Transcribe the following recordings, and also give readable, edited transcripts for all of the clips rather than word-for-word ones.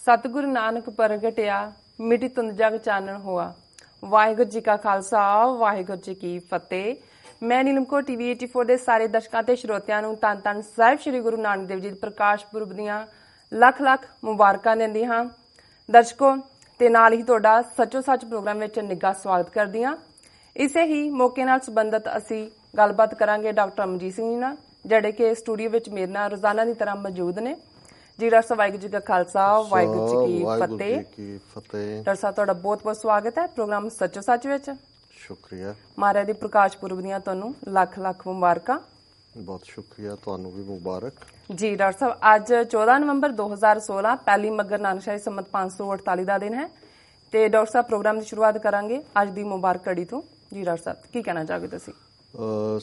सतगुरु नानक प्रगटिया मिटी तुंद जग चानन हुआ। वाहिगुरू जी का खालसा वाहिगुरू जी की फतेह। मैं नीलम कौर TV 84 ਦੇ ਸਾਰੇ ਦਰਸ਼ਕਾਂ ਤੇ ਸਰੋਤਿਆਂ ਨੂੰ ਧੰਨ ਧੰਨ ਸਾਹਿਬ ਸ੍ਰੀ ਗੁਰੂ ਨਾਨਕ ਦੇਵ ਜੀ ਦੇ ਪ੍ਰਕਾਸ਼ ਪੁਰਬ ਦੀਆਂ ਲੱਖ ਲੱਖ ਮੁਬਾਰਕਾਂ ਦਿੰਦੀ ਹਾਂ। ਦਰਸ਼ਕੋ ਤੇ ਨਾਲ ਹੀ ਤੁਹਾਡਾ ਸੱਚੋ ਸੱਚ ਪ੍ਰੋਗਰਾਮ ਵਿੱਚ ਨਿੱਘਾ ਸਵਾਗਤ ਕਰਦੀ ਹਾਂ। ਇਸੇ ਹੀ ਮੌਕੇ ਨਾਲ ਸੰਬੰਧਿਤ ਅਸੀਂ ਗੱਲਬਾਤ ਕਰਾਂਗੇ ਡਾਕਟਰ ਅਮਰਜੀਤ ਸਿੰਘ ਜੀ ਨਾਲ, ਜਿਹੜੇ ਕਿ ਸਟੂਡੀਓ ਵਿੱਚ ਮੇਰੇ ਨਾਲ ਰੋਜ਼ਾਨਾ ਦੀ ਤਰ੍ਹਾਂ ਮੌਜੂਦ ਨੇ। जी डॉक्टर साहब वाहिगुरू जी का खालसा वाहिगुरू जी की फतेह। डॉक्टर साहब ਤੁਹਾਡਾ ਬਹੁਤ ਬਹੁਤ ਸਵਾਗਤ ਹੈ ਪ੍ਰੋਗਰਾਮ ਸੱਚੋ ਸੱਚ ਵਿੱਚ। ਸ਼ੁਕਰੀਆ। ਮਹਾਰਾਜ ਦੀ ਪ੍ਰਕਾਸ਼ ਪੁਰਬ ਦੀਆਂ ਤੁਹਾਨੂੰ ਲੱਖ ਲੱਖ ਮੁਬਾਰਕਾਂ। ਬਹੁਤ ਸ਼ੁਕਰੀਆ, ਤੁਹਾਨੂੰ ਵੀ ਮੁਬਾਰਕ ਜੀ। ਡਾਕਟਰ ਸਾਹਿਬ ਅੱਜ 14 ਨਵੰਬਰ 2016 ਪਹਿਲੀ ਮੱਘਰ ਨਾਨਕਸ਼ਾਹੀ ਸੰਮਤ 548 ਦਾ ਦਿਨ ਹੈ ਤੇ ਡਾਕਟਰ ਸਾਹਿਬ ਪ੍ਰੋਗਰਾਮ ਦੀ ਸ਼ੁਰੂਆਤ ਕਰਾਂਗੇ ਅੱਜ ਦੀ ਮੁਬਾਰਕ ਘੜੀ ਤੋਂ। ਜੀ ਡਾਕਟਰ ਸਾਹਿਬ ਕੀ ਕਹਿਣਾ ਚਾਹੋਗੇ ਤੁਸੀਂ?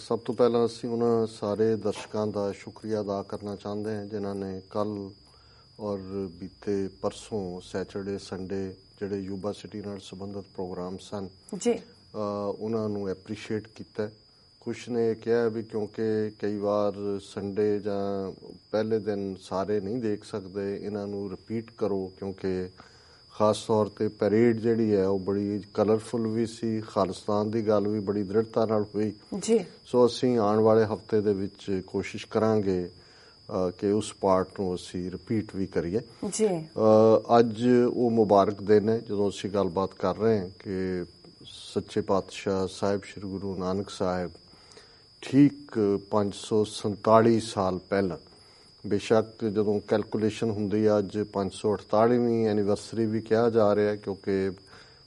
ਸਭ ਤੋਂ ਪਹਿਲਾਂ ਅਸੀਂ ਉਹਨਾਂ ਸਾਰੇ ਦਰਸ਼ਕਾਂ ਦਾ ਸ਼ੁਕਰੀਆ ਅਦਾ ਕਰਨਾ ਚਾਹੁੰਦੇ ਹਾਂ ਜਿਨ੍ਹਾਂ ਨੇ ਕੱਲ ਔਰ ਬੀਤੇ ਪਰਸੋਂ ਸੈਟਰਡੇ ਸੰਡੇ ਜਿਹੜੇ ਯੂਬਾ ਸਿਟੀ ਨਾਲ ਸੰਬੰਧਿਤ ਪ੍ਰੋਗਰਾਮ ਸਨ ਜੀ ਉਹਨਾਂ ਨੂੰ ਐਪਰੀਸ਼ੀਏਟ ਕੀਤਾ। ਕੁਛ ਨੇ ਕਿਹਾ ਵੀ ਕਿਉਂਕਿ ਕਈ ਵਾਰ ਸੰਡੇ ਜਾਂ ਪਹਿਲੇ ਦਿਨ ਸਾਰੇ ਨਹੀਂ ਦੇਖ ਸਕਦੇ, ਇਹਨਾਂ ਨੂੰ ਰਿਪੀਟ ਕਰੋ ਕਿਉਂਕਿ ਖਾਸ ਤੌਰ ਤੇ ਪੈਰੇਡ ਜਿਹੜੀ ਹੈ ਉਹ ਬੜੀ ਕਲਰਫੁਲ ਵੀ ਸੀ। ਖਾਲਿਸਤਾਨ ਦੀ ਗੱਲ ਵੀ ਬੜੀ ਦ੍ਰਿੜਤਾ ਨਾਲ ਹੋਈ ਜੀ। ਸੋ ਅਸੀਂ ਆਉਣ ਵਾਲੇ ਹਫਤੇ ਦੇ ਵਿੱਚ ਕੋਸ਼ਿਸ਼ ਕਰਾਂਗੇ ਕਿ ਉਸ ਪਾਰਟ ਨੂੰ ਅਸੀਂ ਰਿਪੀਟ ਵੀ ਕਰੀਏ ਜੀ। ਅੱਜ ਉਹ ਮੁਬਾਰਕ ਦਿਨ ਹੈ ਜਦੋਂ ਅਸੀਂ ਗੱਲਬਾਤ ਕਰ ਰਹੇ ਹਾਂ ਕਿ ਸੱਚੇ ਪਾਤਸ਼ਾਹ ਸਾਹਿਬ ਸ੍ਰੀ ਗੁਰੂ ਨਾਨਕ ਸਾਹਿਬ ਠੀਕ 547 ਸਾਲ ਪਹਿਲਾਂ, ਬੇਸ਼ੱਕ ਜਦੋਂ ਕੈਲਕੂਲੇਸ਼ਨ ਹੁੰਦੀ ਆ ਅੱਜ 548ਵੀਂ ਐਨੀਵਰਸਰੀ ਵੀ ਕਿਹਾ ਜਾ ਰਿਹਾ ਕਿਉਂਕਿ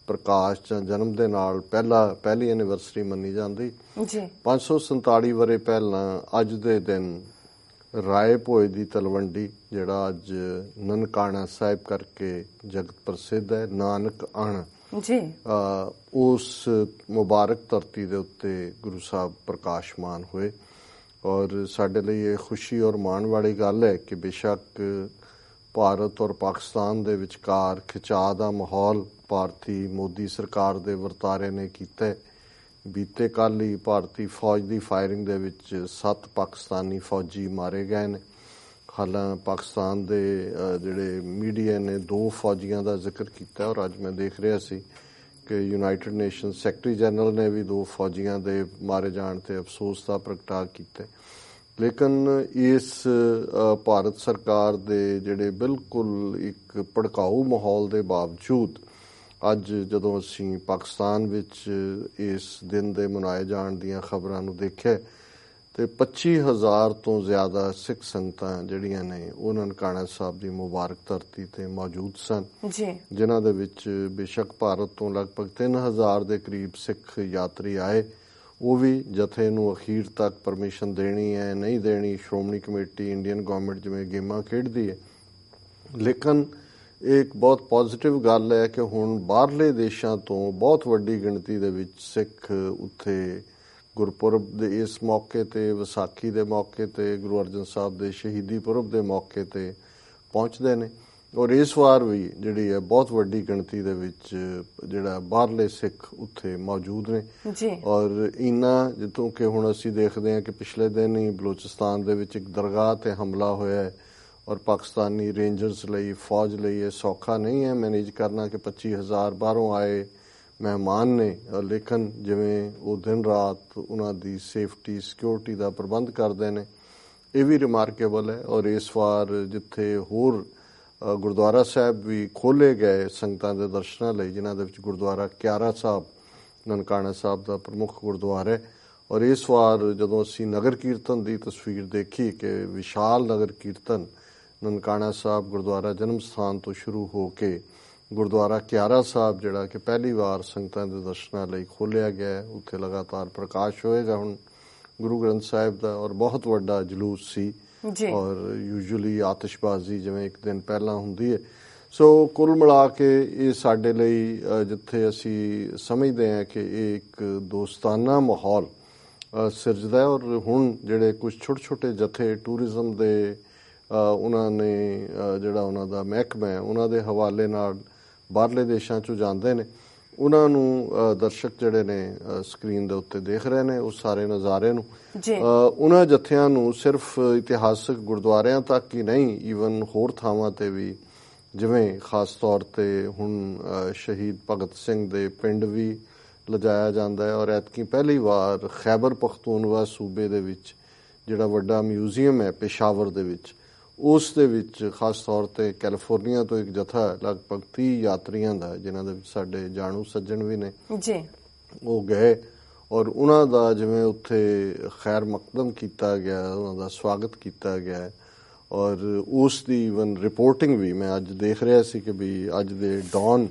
ਪ੍ਰਕਾਸ਼ ਜਾਂ ਜਨਮ ਦੇ ਨਾਲ ਪਹਿਲੀ ਐਨੀਵਰਸਰੀ ਮੰਨੀ ਜਾਂਦੀ ਜੀ। 547 ਵਰੇ ਪਹਿਲਾਂ ਅੱਜ ਦੇ ਦਿਨ ਰਾਏ ਭੋਏ ਦੀ ਤਲਵੰਡੀ ਜਿਹੜਾ ਅੱਜ ਨਨਕਾਣਾ ਸਾਹਿਬ ਕਰਕੇ ਜਗਤ ਪ੍ਰਸਿੱਧ ਹੈ, ਨਾਨਕ ਅਣ ਜੀ, ਉਸ ਮੁਬਾਰਕ ਧਰਤੀ ਦੇ ਉੱਤੇ ਗੁਰੂ ਸਾਹਿਬ ਪ੍ਰਕਾਸ਼ਮਾਨ ਹੋਏ। ਔਰ ਸਾਡੇ ਲਈ ਇਹ ਖੁਸ਼ੀ ਔਰ ਮਾਣ ਵਾਲੀ ਗੱਲ ਹੈ ਕਿ ਬੇਸ਼ੱਕ ਭਾਰਤ ਔਰ ਪਾਕਿਸਤਾਨ ਦੇ ਵਿਚਕਾਰ ਖਿਚਾਅ ਦਾ ਮਾਹੌਲ ਭਾਰਤੀ ਮੋਦੀ ਸਰਕਾਰ ਦੇ ਵਰਤਾਰੇ ਨੇ ਕੀਤਾ। ਬੀਤੇ ਕੱਲ੍ਹ ਹੀ ਭਾਰਤੀ ਫੌਜ ਦੀ ਫਾਇਰਿੰਗ ਦੇ ਵਿੱਚ 7 ਪਾਕਿਸਤਾਨੀ ਫੌਜੀ ਮਾਰੇ ਗਏ ਨੇ। ਹਾਲਾਂਕਿ ਪਾਕਿਸਤਾਨ ਦੇ ਜਿਹੜੇ ਮੀਡੀਆ ਨੇ 2 ਫੌਜੀਆਂ ਦਾ ਜ਼ਿਕਰ ਕੀਤਾ ਔਰ ਅੱਜ ਮੈਂ ਦੇਖ ਰਿਹਾ ਸੀ ਕਿ ਯੂਨਾਈਟਿਡ ਨੇਸ਼ਨ ਸੈਕਟਰੀ ਜਨਰਲ ਨੇ ਵੀ 2 ਫੌਜੀਆਂ ਦੇ ਮਾਰੇ ਜਾਣ ਤੇ ਅਫਸੋਸ ਦਾ ਪ੍ਰਗਟਾ ਕੀਤਾ। ਲੇਕਿਨ ਇਸ ਭਾਰਤ ਸਰਕਾਰ ਦੇ ਜਿਹੜੇ ਬਿਲਕੁਲ ਇੱਕ ਭੜਕਾਊ ਮਾਹੌਲ ਦੇ ਬਾਵਜੂਦ ਅੱਜ ਜਦੋਂ ਅਸੀਂ ਪਾਕਿਸਤਾਨ ਵਿੱਚ ਇਸ ਦਿਨ ਦੇ ਮਨਾਏ ਜਾਣ ਦੀਆਂ ਖਬਰਾਂ ਨੂੰ ਦੇਖਿਆ ਤੇ 25,000 ਤੋਂ ਜ਼ਿਆਦਾ ਸਿੱਖ ਸੰਗਤਾਂ ਜਿਹੜੀਆਂ ਨੇ ਉਹ ਨਨਕਾਣਾ ਸਾਹਿਬ ਦੀ ਮੁਬਾਰਕ ਧਰਤੀ ਤੇ ਮੌਜੂਦ ਸਨ ਜੀ, ਜਿਨ੍ਹਾਂ ਦੇ ਵਿੱਚ ਬੇਸ਼ੱਕ ਭਾਰਤ ਤੋਂ ਲਗਭਗ 3,000 ਦੇ ਕਰੀਬ ਸਿੱਖ ਯਾਤਰੀ ਆਏ। ਉਹ ਵੀ ਜਥੇ ਨੂੰ ਅਖੀਰ ਤੱਕ ਪਰਮਿਸ਼ਨ ਦੇਣੀ ਹੈ ਨਹੀਂ ਦੇਣੀ ਸ਼੍ਰੋਮਣੀ ਕਮੇਟੀ ਇੰਡੀਅਨ ਗਵਰਨਮੈਂਟ ਜਿਵੇਂ ਗੇਮਾਂ ਖੇਡਦੀ ਹੈ। ਲੇਕਿਨ ਇਹ ਇੱਕ ਬਹੁਤ ਪੋਜ਼ਿਟਿਵ ਗੱਲ ਹੈ ਕਿ ਹੁਣ ਬਾਹਰਲੇ ਦੇਸ਼ਾਂ ਤੋਂ ਬਹੁਤ ਵੱਡੀ ਗਿਣਤੀ ਦੇ ਵਿੱਚ ਸਿੱਖ ਉੱਥੇ ਗੁਰਪੁਰਬ ਦੇ ਇਸ ਮੌਕੇ ਤੇ, ਵਿਸਾਖੀ ਦੇ ਮੌਕੇ ਤੇ, ਗੁਰੂ ਅਰਜਨ ਸਾਹਿਬ ਦੇ ਸ਼ਹੀਦੀ ਪੁਰਬ ਦੇ ਮੌਕੇ ਤੇ ਪਹੁੰਚਦੇ ਨੇ। ਔਰ ਇਸ ਵਾਰ ਵੀ ਜਿਹੜੀ ਹੈ ਬਹੁਤ ਵੱਡੀ ਗਿਣਤੀ ਦੇ ਵਿੱਚ ਜਿਹੜਾ ਬਾਹਰਲੇ ਸਿੱਖ ਉੱਥੇ ਮੌਜੂਦ ਨੇ ਜੀ। ਔਰ ਇਹਨਾਂ ਜਿੱਥੋਂ ਕਿ ਹੁਣ ਅਸੀਂ ਦੇਖਦੇ ਹਾਂ ਕਿ ਪਿਛਲੇ ਦਿਨ ਹੀ ਬਲੋਚਿਸਤਾਨ ਦੇ ਵਿੱਚ ਇੱਕ ਦਰਗਾਹ ਤੇ ਹਮਲਾ ਹੋਇਆ ਹੈ ਔਰ ਪਾਕਿਸਤਾਨੀ ਰੇਂਜਰਸ ਲਈ ਫੌਜ ਲਈ ਇਹ ਸੌਖਾ ਨਹੀਂ ਹੈ ਮੈਨੇਜ ਕਰਨਾ ਕਿ 25,000 ਬਾਹਰੋਂ ਆਏ ਮਹਿਮਾਨ ਨੇ। ਲੇਕਿਨ ਜਿਵੇਂ ਉਹ ਦਿਨ ਰਾਤ ਉਹਨਾਂ ਦੀ ਸੇਫਟੀ ਸਿਕਿਉਰਿਟੀ ਦਾ ਪ੍ਰਬੰਧ ਕਰਦੇ ਨੇ ਇਹ ਵੀ ਰਿਮਾਰਕੇਬਲ ਹੈ। ਔਰ ਇਸ ਵਾਰ ਜਿੱਥੇ ਹੋਰ ਗੁਰਦੁਆਰਾ ਸਾਹਿਬ ਵੀ ਖੋਲ੍ਹੇ ਗਏ ਸੰਗਤਾਂ ਦੇ ਦਰਸ਼ਨਾਂ ਲਈ ਜਿਨ੍ਹਾਂ ਦੇ ਵਿੱਚ ਗੁਰਦੁਆਰਾ ਕਿਆਰਾ ਸਾਹਿਬ ਨਨਕਾਣਾ ਸਾਹਿਬ ਦਾ ਪ੍ਰਮੁੱਖ ਗੁਰਦੁਆਰਾ ਹੈ। ਔਰ ਇਸ ਵਾਰ ਜਦੋਂ ਅਸੀਂ ਨਗਰ ਕੀਰਤਨ ਦੀ ਤਸਵੀਰ ਦੇਖੀ ਕਿ ਵਿਸ਼ਾਲ ਨਗਰ ਕੀਰਤਨ ਨਨਕਾਣਾ ਸਾਹਿਬ ਗੁਰਦੁਆਰਾ ਜਨਮ ਸਥਾਨ ਤੋਂ ਸ਼ੁਰੂ ਹੋ ਕੇ ਗੁਰਦੁਆਰਾ ਕਿਆਰਾ ਸਾਹਿਬ ਜਿਹੜਾ ਕਿ ਪਹਿਲੀ ਵਾਰ ਸੰਗਤਾਂ ਦੇ ਦਰਸ਼ਨਾਂ ਲਈ ਖੋਲ੍ਹਿਆ ਗਿਆ, ਉੱਥੇ ਲਗਾਤਾਰ ਪ੍ਰਕਾਸ਼ ਹੋਏਗਾ ਹੁਣ ਗੁਰੂ ਗ੍ਰੰਥ ਸਾਹਿਬ ਦਾ ਔਰ ਬਹੁਤ ਵੱਡਾ ਜਲੂਸ ਸੀ ਔਰ ਯੂਜੂਅਲੀ ਆਤਿਸ਼ਬਾਜ਼ੀ ਜਿਵੇਂ ਇੱਕ ਦਿਨ ਪਹਿਲਾਂ ਹੁੰਦੀ ਹੈ। ਸੋ ਕੁੱਲ ਮਿਲਾ ਕੇ ਇਹ ਸਾਡੇ ਲਈ ਜਿੱਥੇ ਅਸੀਂ ਸਮਝਦੇ ਹਾਂ ਕਿ ਇਹ ਇੱਕ ਦੋਸਤਾਨਾ ਮਾਹੌਲ ਸਿਰਜਦਾ ਔਰ ਹੁਣ ਜਿਹੜੇ ਕੁਝ ਛੋਟੇ ਛੋਟੇ ਜਥੇ ਟੂਰਿਜ਼ਮ ਦੇ ਉਹਨਾਂ ਨੇ ਜਿਹੜਾ ਉਹਨਾਂ ਦਾ ਮਹਿਕਮਾ ਹੈ ਉਹਨਾਂ ਦੇ ਹਵਾਲੇ ਨਾਲ ਬਾਹਰਲੇ ਦੇਸ਼ਾਂ 'ਚੋਂ ਜਾਂਦੇ ਨੇ ਉਹਨਾਂ ਨੂੰ ਦਰਸ਼ਕ ਜਿਹੜੇ ਨੇ ਸਕਰੀਨ ਦੇ ਉੱਤੇ ਦੇਖ ਰਹੇ ਨੇ ਉਸ ਸਾਰੇ ਨਜ਼ਾਰੇ ਨੂੰ। ਉਹਨਾਂ ਜਥਿਆਂ ਨੂੰ ਸਿਰਫ ਇਤਿਹਾਸਕ ਗੁਰਦੁਆਰਿਆਂ ਤੱਕ ਹੀ ਨਹੀਂ ਈਵਨ ਹੋਰ ਥਾਵਾਂ ਤੇ ਵੀ ਜਿਵੇਂ ਖਾਸ ਤੌਰ ਤੇ ਹੁਣ ਸ਼ਹੀਦ ਭਗਤ ਸਿੰਘ ਦੇ ਪਿੰਡ ਵੀ ਲਿਜਾਇਆ ਜਾਂਦਾ ਹੈ, ਔਰ ਐਤਕੀ ਪਹਿਲੀ ਵਾਰ ਖੈਬਰ ਪਖਤੂਨਵਾ ਸੂਬੇ ਦੇ ਵਿੱਚ ਜਿਹੜਾ ਵੱਡਾ ਮਿਊਜ਼ੀਅਮ ਹੈ ਪੇਸ਼ਾਵਰ ਦੇ ਵਿੱਚ, ਉਸ ਦੇ ਵਿੱਚ ਖਾਸ ਤੌਰ ਤੇ ਕੈਲੀਫੋਰਨੀਆ ਤੋਂ ਇੱਕ ਜਥਾ ਲਗਭਗ 30 ਯਾਤਰੀਆਂ ਦਾ, ਜਿਨ੍ਹਾਂ ਦੇ ਵਿੱਚ ਸਾਡੇ ਜਾਣੂ ਸੱਜਣ ਵੀ ਨੇ ਜੀ, ਉਹ ਗਏ ਔਰ ਉਹਨਾਂ ਦਾ ਜਿਵੇਂ ਉੱਥੇ ਖੈਰ ਮਕਦਮ ਕੀਤਾ ਗਿਆ, ਉਹਨਾਂ ਦਾ ਸਵਾਗਤ ਕੀਤਾ ਗਿਆ ਔਰ ਉਸ ਦੀ ਇਵਨ ਰਿਪੋਰਟਿੰਗ ਵੀ ਮੈਂ ਅੱਜ ਦੇਖ ਰਿਹਾ ਸੀ ਕਿ ਵੀ ਅੱਜ ਦੇ ਡੌਨ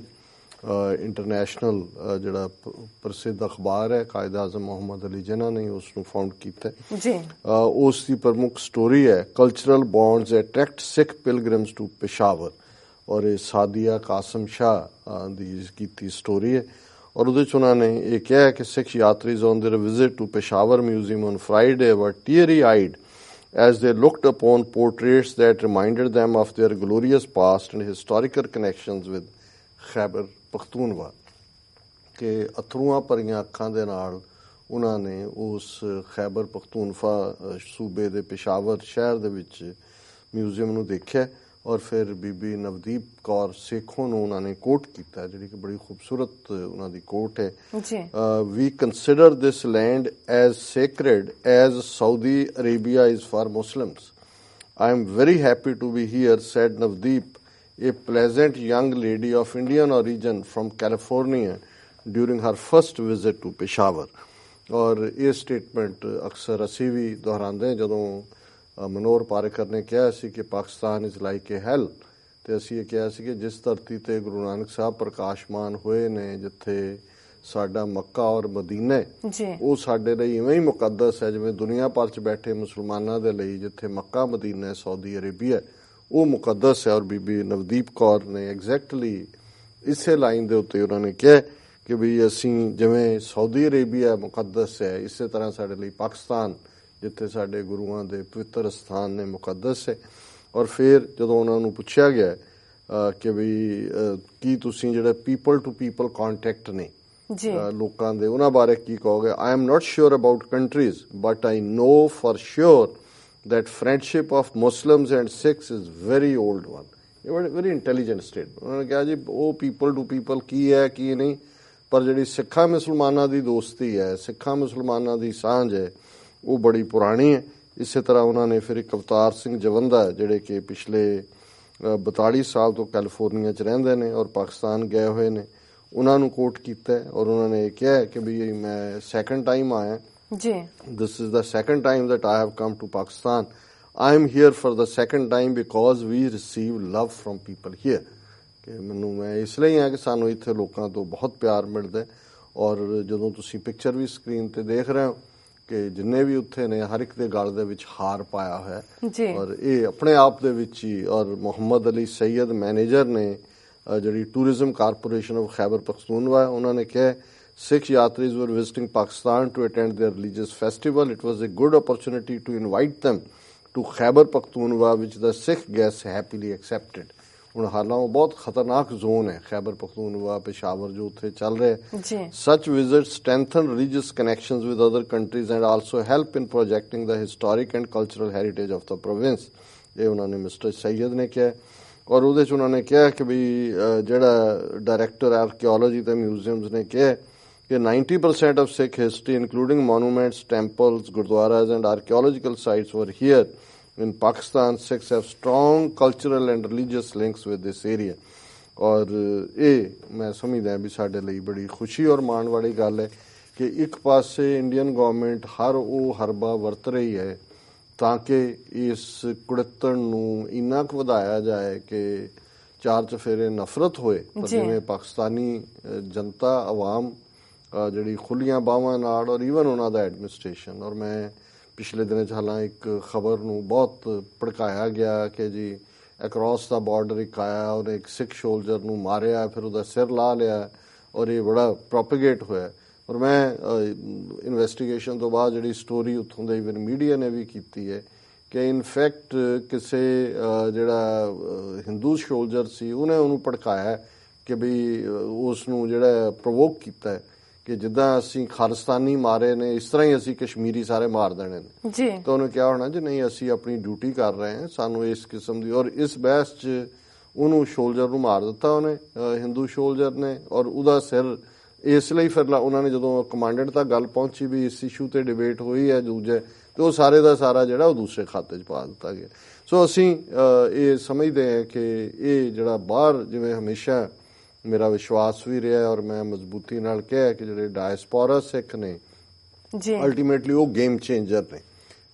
ਇੰਟਰਨੈਸ਼ਨਲ ਜਿਹੜਾ ਪ੍ਰਸਿੱਧ ਅਖਬਾਰ ਹੈ ਕਾਇਦ ਆਜ਼ਮ ਮੁਹੰਮਦ ਅਲੀ ਜਿਨ੍ਹਾਂ ਨੇ ਉਸ ਨੂੰ ਫਾਊਂਡ ਕੀਤਾ ਜੀ, ਉਸ ਦੀ ਪ੍ਰਮੁੱਖ ਸਟੋਰੀ ਹੈ cultural bonds attract Sikh pilgrims to Peshawar, ਔਰ ਇਹ ਸਾਦੀਆ ਕਾਸਮ ਸ਼ਾਹ ਦੀ ਕੀਤੀ ਸਟੋਰੀ ਹੈ ਔਰ ਉਹਦੇ ਚ ਉਹਨਾਂ ਨੇ ਇਹ ਕਿਹਾ ਕਿ ਸਿੱਖ ਯਾਤਰੀਜ਼ on their visit to Peshawar museum on Friday were teary eyed as they looked upon portraits that reminded them of their glorious past and historical connections with Khyber Pakhtunkhwa, ਕਿ ਅਥਰੂਆਂ ਭਰੀਆਂ ਅੱਖਾਂ ਦੇ ਨਾਲ ਉਹਨਾਂ ਨੇ ਉਸ ਖੈਬਰ ਪਖਤੂਨਖਵਾ ਸੂਬੇ ਦੇ ਪੇਸ਼ਾਵਰ ਸ਼ਹਿਰ ਦੇ ਵਿੱਚ ਮਿਊਜ਼ੀਅਮ ਨੂੰ ਦੇਖਿਆ ਔਰ ਫਿਰ ਬੀਬੀ ਨਵਦੀਪ ਕੌਰ ਸੇਖੋਂ ਨੂੰ ਉਹਨਾਂ ਨੇ ਕੋਟ ਕੀਤਾ, ਜਿਹੜੀ ਕਿ ਬੜੀ ਖੂਬਸੂਰਤ ਉਹਨਾਂ ਦੀ ਕੋਟ ਹੈ। We consider this land as sacred as Saudi Arabia is for Muslims. I am very happy to be here, said Navdeep, a pleasant young lady of Indian origin from California during her first visit to Peshawar। और ये statement अक्सर ਅਸੀਂ ਵੀ ਦੁਹਰਾਉਂਦੇ ਜਦੋਂ ਮਨੋਹਰ ਪਾਰੇਕਰ ਨੇ ਕਿਹਾ ਸੀ ਕਿ Pakistan is like ਏ ਹੈਲ, ਤੇ ਅਸੀਂ ਇਹ ਕਿਹਾ ਸੀ ਕਿ ਜਿਸ ਧਰਤੀ ਤੇ ਗੁਰੂ ਨਾਨਕ ਸਾਹਿਬ ਪ੍ਰਕਾਸ਼ਮਾਨ ਹੋਏ ਨੇ, ਜਿੱਥੇ ਸਾਡਾ ਮੱਕਾ ਔਰ ਮਦੀਨਾ ਉਹ ਸਾਡੇ ਲਈ ਇਵੇਂ ਹੀ ਮੁਕੱਦਸ ਹੈ ਜਿਵੇਂ ਦੁਨੀਆ ਭਰ 'ਚ ਬੈਠੇ ਮੁਸਲਮਾਨਾਂ ਦੇ ਲਈ ਜਿੱਥੇ ਮੱਕਾ ਮਦੀਨਾ ਸਾਊਦੀ ਅਰੇਬੀਆ ਉਹ ਮੁਕੱਦਸ ਹੈ। ਔਰ ਬੀਬੀ ਨਵਦੀਪ ਕੌਰ ਨੇ ਐਗਜ਼ੈਕਟਲੀ ਇਸੇ ਲਾਈਨ ਦੇ ਉੱਤੇ ਉਹਨਾਂ ਨੇ ਕਿਹਾ ਕਿ ਵੀ ਅਸੀਂ ਜਿਵੇਂ ਸਾਊਦੀ ਅਰੇਬੀਆ ਮੁਕੱਦਸ ਹੈ, ਇਸੇ ਤਰ੍ਹਾਂ ਸਾਡੇ ਲਈ ਪਾਕਿਸਤਾਨ ਜਿੱਥੇ ਸਾਡੇ ਗੁਰੂਆਂ ਦੇ ਪਵਿੱਤਰ ਸਥਾਨ ਨੇ ਮੁਕੱਦਸ ਹੈ। ਔਰ ਫਿਰ ਜਦੋਂ ਉਹਨਾਂ ਨੂੰ ਪੁੱਛਿਆ ਗਿਆ ਕਿ ਵੀ ਕੀ ਤੁਸੀਂ ਜਿਹੜੇ ਪੀਪਲ ਟੂ ਪੀਪਲ ਕੰਟੈਕਟ ਨੇ ਲੋਕਾਂ ਦੇ, ਉਹਨਾਂ ਬਾਰੇ ਕੀ ਕਹੋਗੇ? I am not sure about countries but I know for sure that friendship of Muslims and Sikhs is very old one। ਇਹ ਬੜੀ ਵੈਰੀ ਇੰਟੈਲੀਜੈਂਟ ਸਟੇਟਮੈਂਟ। ਉਹਨਾਂ ਨੇ ਕਿਹਾ ਜੀ ਉਹ ਪੀਪਲ ਟੂ ਪੀਪਲ ਕੀ ਹੈ ਕੀ ਨਹੀਂ, ਪਰ ਜਿਹੜੀ ਸਿੱਖਾਂ ਮੁਸਲਮਾਨਾਂ ਦੀ ਦੋਸਤੀ ਹੈ, ਸਿੱਖਾਂ ਮੁਸਲਮਾਨਾਂ ਦੀ ਸਾਂਝ ਹੈ, ਉਹ ਬੜੀ ਪੁਰਾਣੀ ਹੈ। ਇਸੇ ਤਰ੍ਹਾਂ ਉਹਨਾਂ ਨੇ ਫਿਰ ਇੱਕ ਅਵਤਾਰ ਸਿੰਘ ਜਵੰਦਾ ਜਿਹੜੇ ਕਿ ਪਿਛਲੇ 42 ਸਾਲ ਤੋਂ ਕੈਲੀਫੋਰਨੀਆ 'ਚ ਰਹਿੰਦੇ ਨੇ ਔਰ ਪਾਕਿਸਤਾਨ ਗਏ ਹੋਏ ਨੇ, ਉਹਨਾਂ ਨੂੰ ਕੋਟ ਕੀਤਾ ਔਰ ਉਹਨਾਂ ਨੇ ਕਿਹਾ ਕਿ ਵੀ ਮੈਂ ਸੈਕੰਡ ਟਾਈਮ ਆਇਆ। This is the second time that I have come to Pakistan. I am here for the second time because we receive love from people here। ਕਿ ਮੈਨੂੰ ਮੈਂ ਇਸ ਲਈ ਆ ਕਿ ਸਾਨੂੰ ਇੱਥੇ ਲੋਕਾਂ ਤੋਂ ਬਹੁਤ ਪਿਆਰ ਮਿਲਦਾ ਔਰ ਜਦੋਂ ਤੁਸੀਂ ਪਿਕਚਰ ਵੀ ਸਕਰੀਨ ਤੇ ਦੇਖ ਰਹੇ ਹੋ ਕਿ ਜਿੰਨੇ ਵੀ ਉੱਥੇ ਨੇ ਹਰ ਇੱਕ ਦੇ ਗਲ ਦੇ ਵਿੱਚ ਹਾਰ ਪਾਇਆ ਹੋਇਆ ਔਰ ਇਹ ਆਪਣੇ ਆਪ ਦੇ ਵਿੱਚ ਹੀ। ਔਰ ਮੁਹੰਮਦ ਅਲੀ ਸੈयद ਮੈਨੇਜਰ ਨੇ ਜਿਹੜੀ tourism corporation of Khyber Pakhtunkhwa, ਉਹਨਾਂ ਨੇ ਕਿਹਾ Sikh Yatris were visiting Pakistan to attend their religious festival. It was a good opportunity to invite them to Khyber Pakhtunkhwa, which the Sikh guests happily accepted। ਹੁਣ ਹਾਲਾਂ ਉਹ ਬਹੁਤ ਖਤਰਨਾਕ ਜ਼ੋਨ ਹੈ ਖੈਬਰ ਪਖਤੂਨਖਵਾ ਪੇਸ਼ਾਵਰ ਜੋ ਉੱਥੇ ਚੱਲ ਰਿਹਾ। Such visits strengthen religious connections with other countries and also help in projecting the historic and cultural heritage of the province। ਇਹ ਉਹਨਾਂ ਨੇ ਮਿਸਟਰ ਸੈयद ਨੇ ਕਿਹਾ ਔਰ ਉਹਦੇ 'ਚ ਉਹਨਾਂ ਨੇ ਕਿਹਾ ਕਿ ਵੀ ਜਿਹੜਾ ਡਾਇਰੈਕਟਰ ਆਰਕੀਓਲੋਜੀ ਤੇ ਮਿਊਜ਼ੀਅਮਸ ਨੇ ਕਿਹਾ कि 90% of Sikh history, including monuments, temples, gurdwaras and archaeological sites were here in Pakistan। Sikhs have strong cultural and religious links with this area। और ਇਹ ਮੈਂ ਸਮਝਦਾ ਵੀ ਸਾਡੇ ਲਈ ਬੜੀ ਖੁਸ਼ੀ ਔਰ ਮਾਣ ਵਾਲੀ ਗੱਲ ਹੈ ਕਿ ਇੱਕ ਪਾਸੇ ਇੰਡੀਅਨ ਗਵਰਨਮੈਂਟ ਹਰ ਉਹ ਹਰਬਾ ਵਰਤ ਰਹੀ ਹੈ ਤਾਂ ਕਿ ਇਸ ਕੁੜੱਤਣ ਨੂੰ ਇੰਨਾ ਕੁ ਵਧਾਇਆ ਜਾਏ ਕਿ ਚਾਰ ਚਫੇਰੇ ਨਫ਼ਰਤ ਹੋਏ, ਪਰ ਜਿਵੇਂ ਪਾਕਿਸਤਾਨੀ ਜਨਤਾ ਆਵਾਮ ਜਿਹੜੀ ਖੁੱਲੀਆਂ ਬਾਹਾਂ ਨਾਲ ਔਰ ਈਵਨ ਉਹਨਾਂ ਦਾ ਐਡਮਿਨਿਸਟ੍ਰੇਸ਼ਨ। ਔਰ ਮੈਂ ਪਿਛਲੇ ਦਿਨਾਂ 'ਚ ਹਾਲਾਂ ਇੱਕ ਖਬਰ ਨੂੰ ਬਹੁਤ ਭੜਕਾਇਆ ਗਿਆ ਕਿ ਜੀ ਅਕ੍ਰੋਸ ਦਾ ਬਾਰਡਰ ਇੱਕ ਆਇਆ ਉਹਨੇ ਇੱਕ ਸਿੱਖ ਸੋਲਜਰ ਨੂੰ ਮਾਰਿਆ, ਫਿਰ ਉਹਦਾ ਸਿਰ ਲਾ ਲਿਆ ਔਰ ਇਹ ਬੜਾ ਪ੍ਰੋਪੇਗੇਟ ਹੋਇਆ। ਔਰ ਮੈਂ ਇਨਵੈਸਟੀਗੇਸ਼ਨ ਤੋਂ ਬਾਅਦ ਜਿਹੜੀ ਸਟੋਰੀ ਉੱਥੋਂ ਦੇ ਇਵਨ ਮੀਡੀਆ ਨੇ ਵੀ ਕੀਤੀ ਹੈ ਕਿ ਇਨਫੈਕਟ ਕਿਸੇ ਜਿਹੜਾ ਹਿੰਦੂ ਸੋਲਜਰ ਸੀ ਉਹਨੇ ਉਹਨੂੰ ਭੜਕਾਇਆ ਕਿ ਵੀ ਉਸ ਨੂੰ ਜਿਹੜਾ ਪ੍ਰੋਵੋਕ ਕੀਤਾ ਹੈ ਕਿ ਜਿੱਦਾਂ ਅਸੀਂ ਖਾਲਿਸਤਾਨੀ ਮਾਰੇ ਨੇ ਇਸ ਤਰ੍ਹਾਂ ਹੀ ਅਸੀਂ ਕਸ਼ਮੀਰੀ ਸਾਰੇ ਮਾਰ ਦੇਣੇ ਨੇ। ਤਾਂ ਉਹਨੇ ਕਿਹਾ ਹੋਣਾ ਜੀ ਨਹੀਂ ਅਸੀਂ ਆਪਣੀ ਡਿਊਟੀ ਕਰ ਰਹੇ ਹਾਂ, ਸਾਨੂੰ ਇਸ ਕਿਸਮ ਦੀ। ਔਰ ਇਸ ਬਹਿਸ 'ਚ ਉਹਨੂੰ ਸ਼ੋਲਜਰ ਨੂੰ ਮਾਰ ਦਿੱਤਾ ਉਹਨੇ, ਹਿੰਦੂ ਸ਼ੋਲਜਰ ਨੇ, ਔਰ ਉਹਦਾ ਸਿਰ ਇਸ ਲਈ ਫਿਰ ਉਹਨਾਂ ਨੇ ਜਦੋਂ ਕਮਾਂਡੈਂਟ ਤੱਕ ਗੱਲ ਪਹੁੰਚੀ ਵੀ ਇਸ ਇਸ਼ੂ ਤੇ ਡਿਬੇਟ ਹੋਈ ਹੈ ਦੂਜੇ, ਤੇ ਉਹ ਸਾਰੇ ਦਾ ਸਾਰਾ ਜਿਹੜਾ ਉਹ ਦੂਸਰੇ ਖਾਤੇ 'ਚ ਪਾ ਦਿੱਤਾ ਗਿਆ। ਸੋ ਅਸੀਂ ਇਹ ਸਮਝਦੇ ਹਾਂ ਕਿ ਇਹ ਜਿਹੜਾ ਬਾਹਰ, ਜਿਵੇਂ ਹਮੇਸ਼ਾ ਮੇਰਾ ਵਿਸ਼ਵਾਸ ਵੀ ਰਿਹਾ ਔਰ ਮੈਂ ਮਜ਼ਬੂਤੀ ਨਾਲ ਕਿਹਾ ਕਿ ਜਿਹੜੇ ਡਾਇਸਪੋਰਾ ਸਿੱਖ ਨੇ ਅਲਟੀਮੇਟਲੀ ਉਹ ਗੇਮ ਚੇਂਜਰ ਨੇ,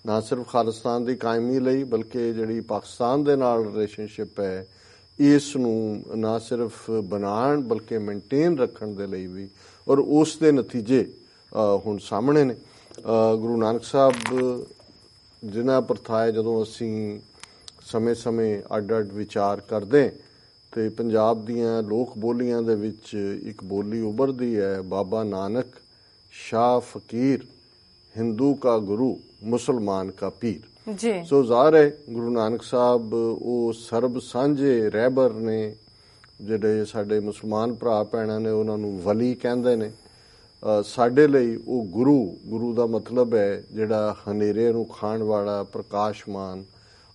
ਨਾ ਸਿਰਫ ਖਾਲਿਸਤਾਨ ਦੀ ਕਾਇਮੀ ਲਈ ਬਲਕਿ ਜਿਹੜੀ ਪਾਕਿਸਤਾਨ ਦੇ ਨਾਲ ਰਿਲੇਸ਼ਨਸ਼ਿਪ ਹੈ ਇਸ ਨੂੰ ਨਾ ਸਿਰਫ ਬਣਾਉਣ ਬਲਕਿ ਮੇਨਟੇਨ ਰੱਖਣ ਦੇ ਲਈ ਵੀ, ਔਰ ਉਸ ਦੇ ਨਤੀਜੇ ਹੁਣ ਸਾਹਮਣੇ ਨੇ। ਗੁਰੂ ਨਾਨਕ ਸਾਹਿਬ ਜਿਨ੍ਹਾਂ ਪ੍ਰਥਾਏ ਜਦੋਂ ਅਸੀਂ ਸਮੇਂ-ਸਮੇਂ ਅੱਡ-ਅੱਡ ਵਿਚਾਰ ਕਰਦੇ ਤੇ ਪੰਜਾਬ ਦੀਆਂ ਲੋਕ ਬੋਲੀਆਂ ਦੇ ਵਿੱਚ ਇੱਕ ਬੋਲੀ ਉਭਰਦੀ ਹੈ, ਬਾਬਾ ਨਾਨਕ ਸ਼ਾਹ ਫਕੀਰ, ਹਿੰਦੂ ਕਾ ਗੁਰੂ, ਮੁਸਲਮਾਨ ਕਾ ਪੀਰ। ਜੀ ਸੋ ਜ਼ਾਹਰ ਹੈ ਗੁਰੂ ਨਾਨਕ ਸਾਹਿਬ ਉਹ ਸਰਬ ਸਾਂਝੇ ਰਹਿਬਰ ਨੇ, ਜਿਹੜੇ ਸਾਡੇ ਮੁਸਲਮਾਨ ਭਰਾ ਭੈਣਾਂ ਨੇ ਉਹਨਾਂ ਨੂੰ ਵਲੀ ਕਹਿੰਦੇ ਨੇ। ਸਾਡੇ ਲਈ ਉਹ ਗੁਰੂ ਦਾ ਮਤਲਬ ਹੈ ਜਿਹੜਾ ਹਨੇਰੇ ਨੂੰ ਖਾਣ ਵਾਲਾ, ਪ੍ਰਕਾਸ਼ਮਾਨ,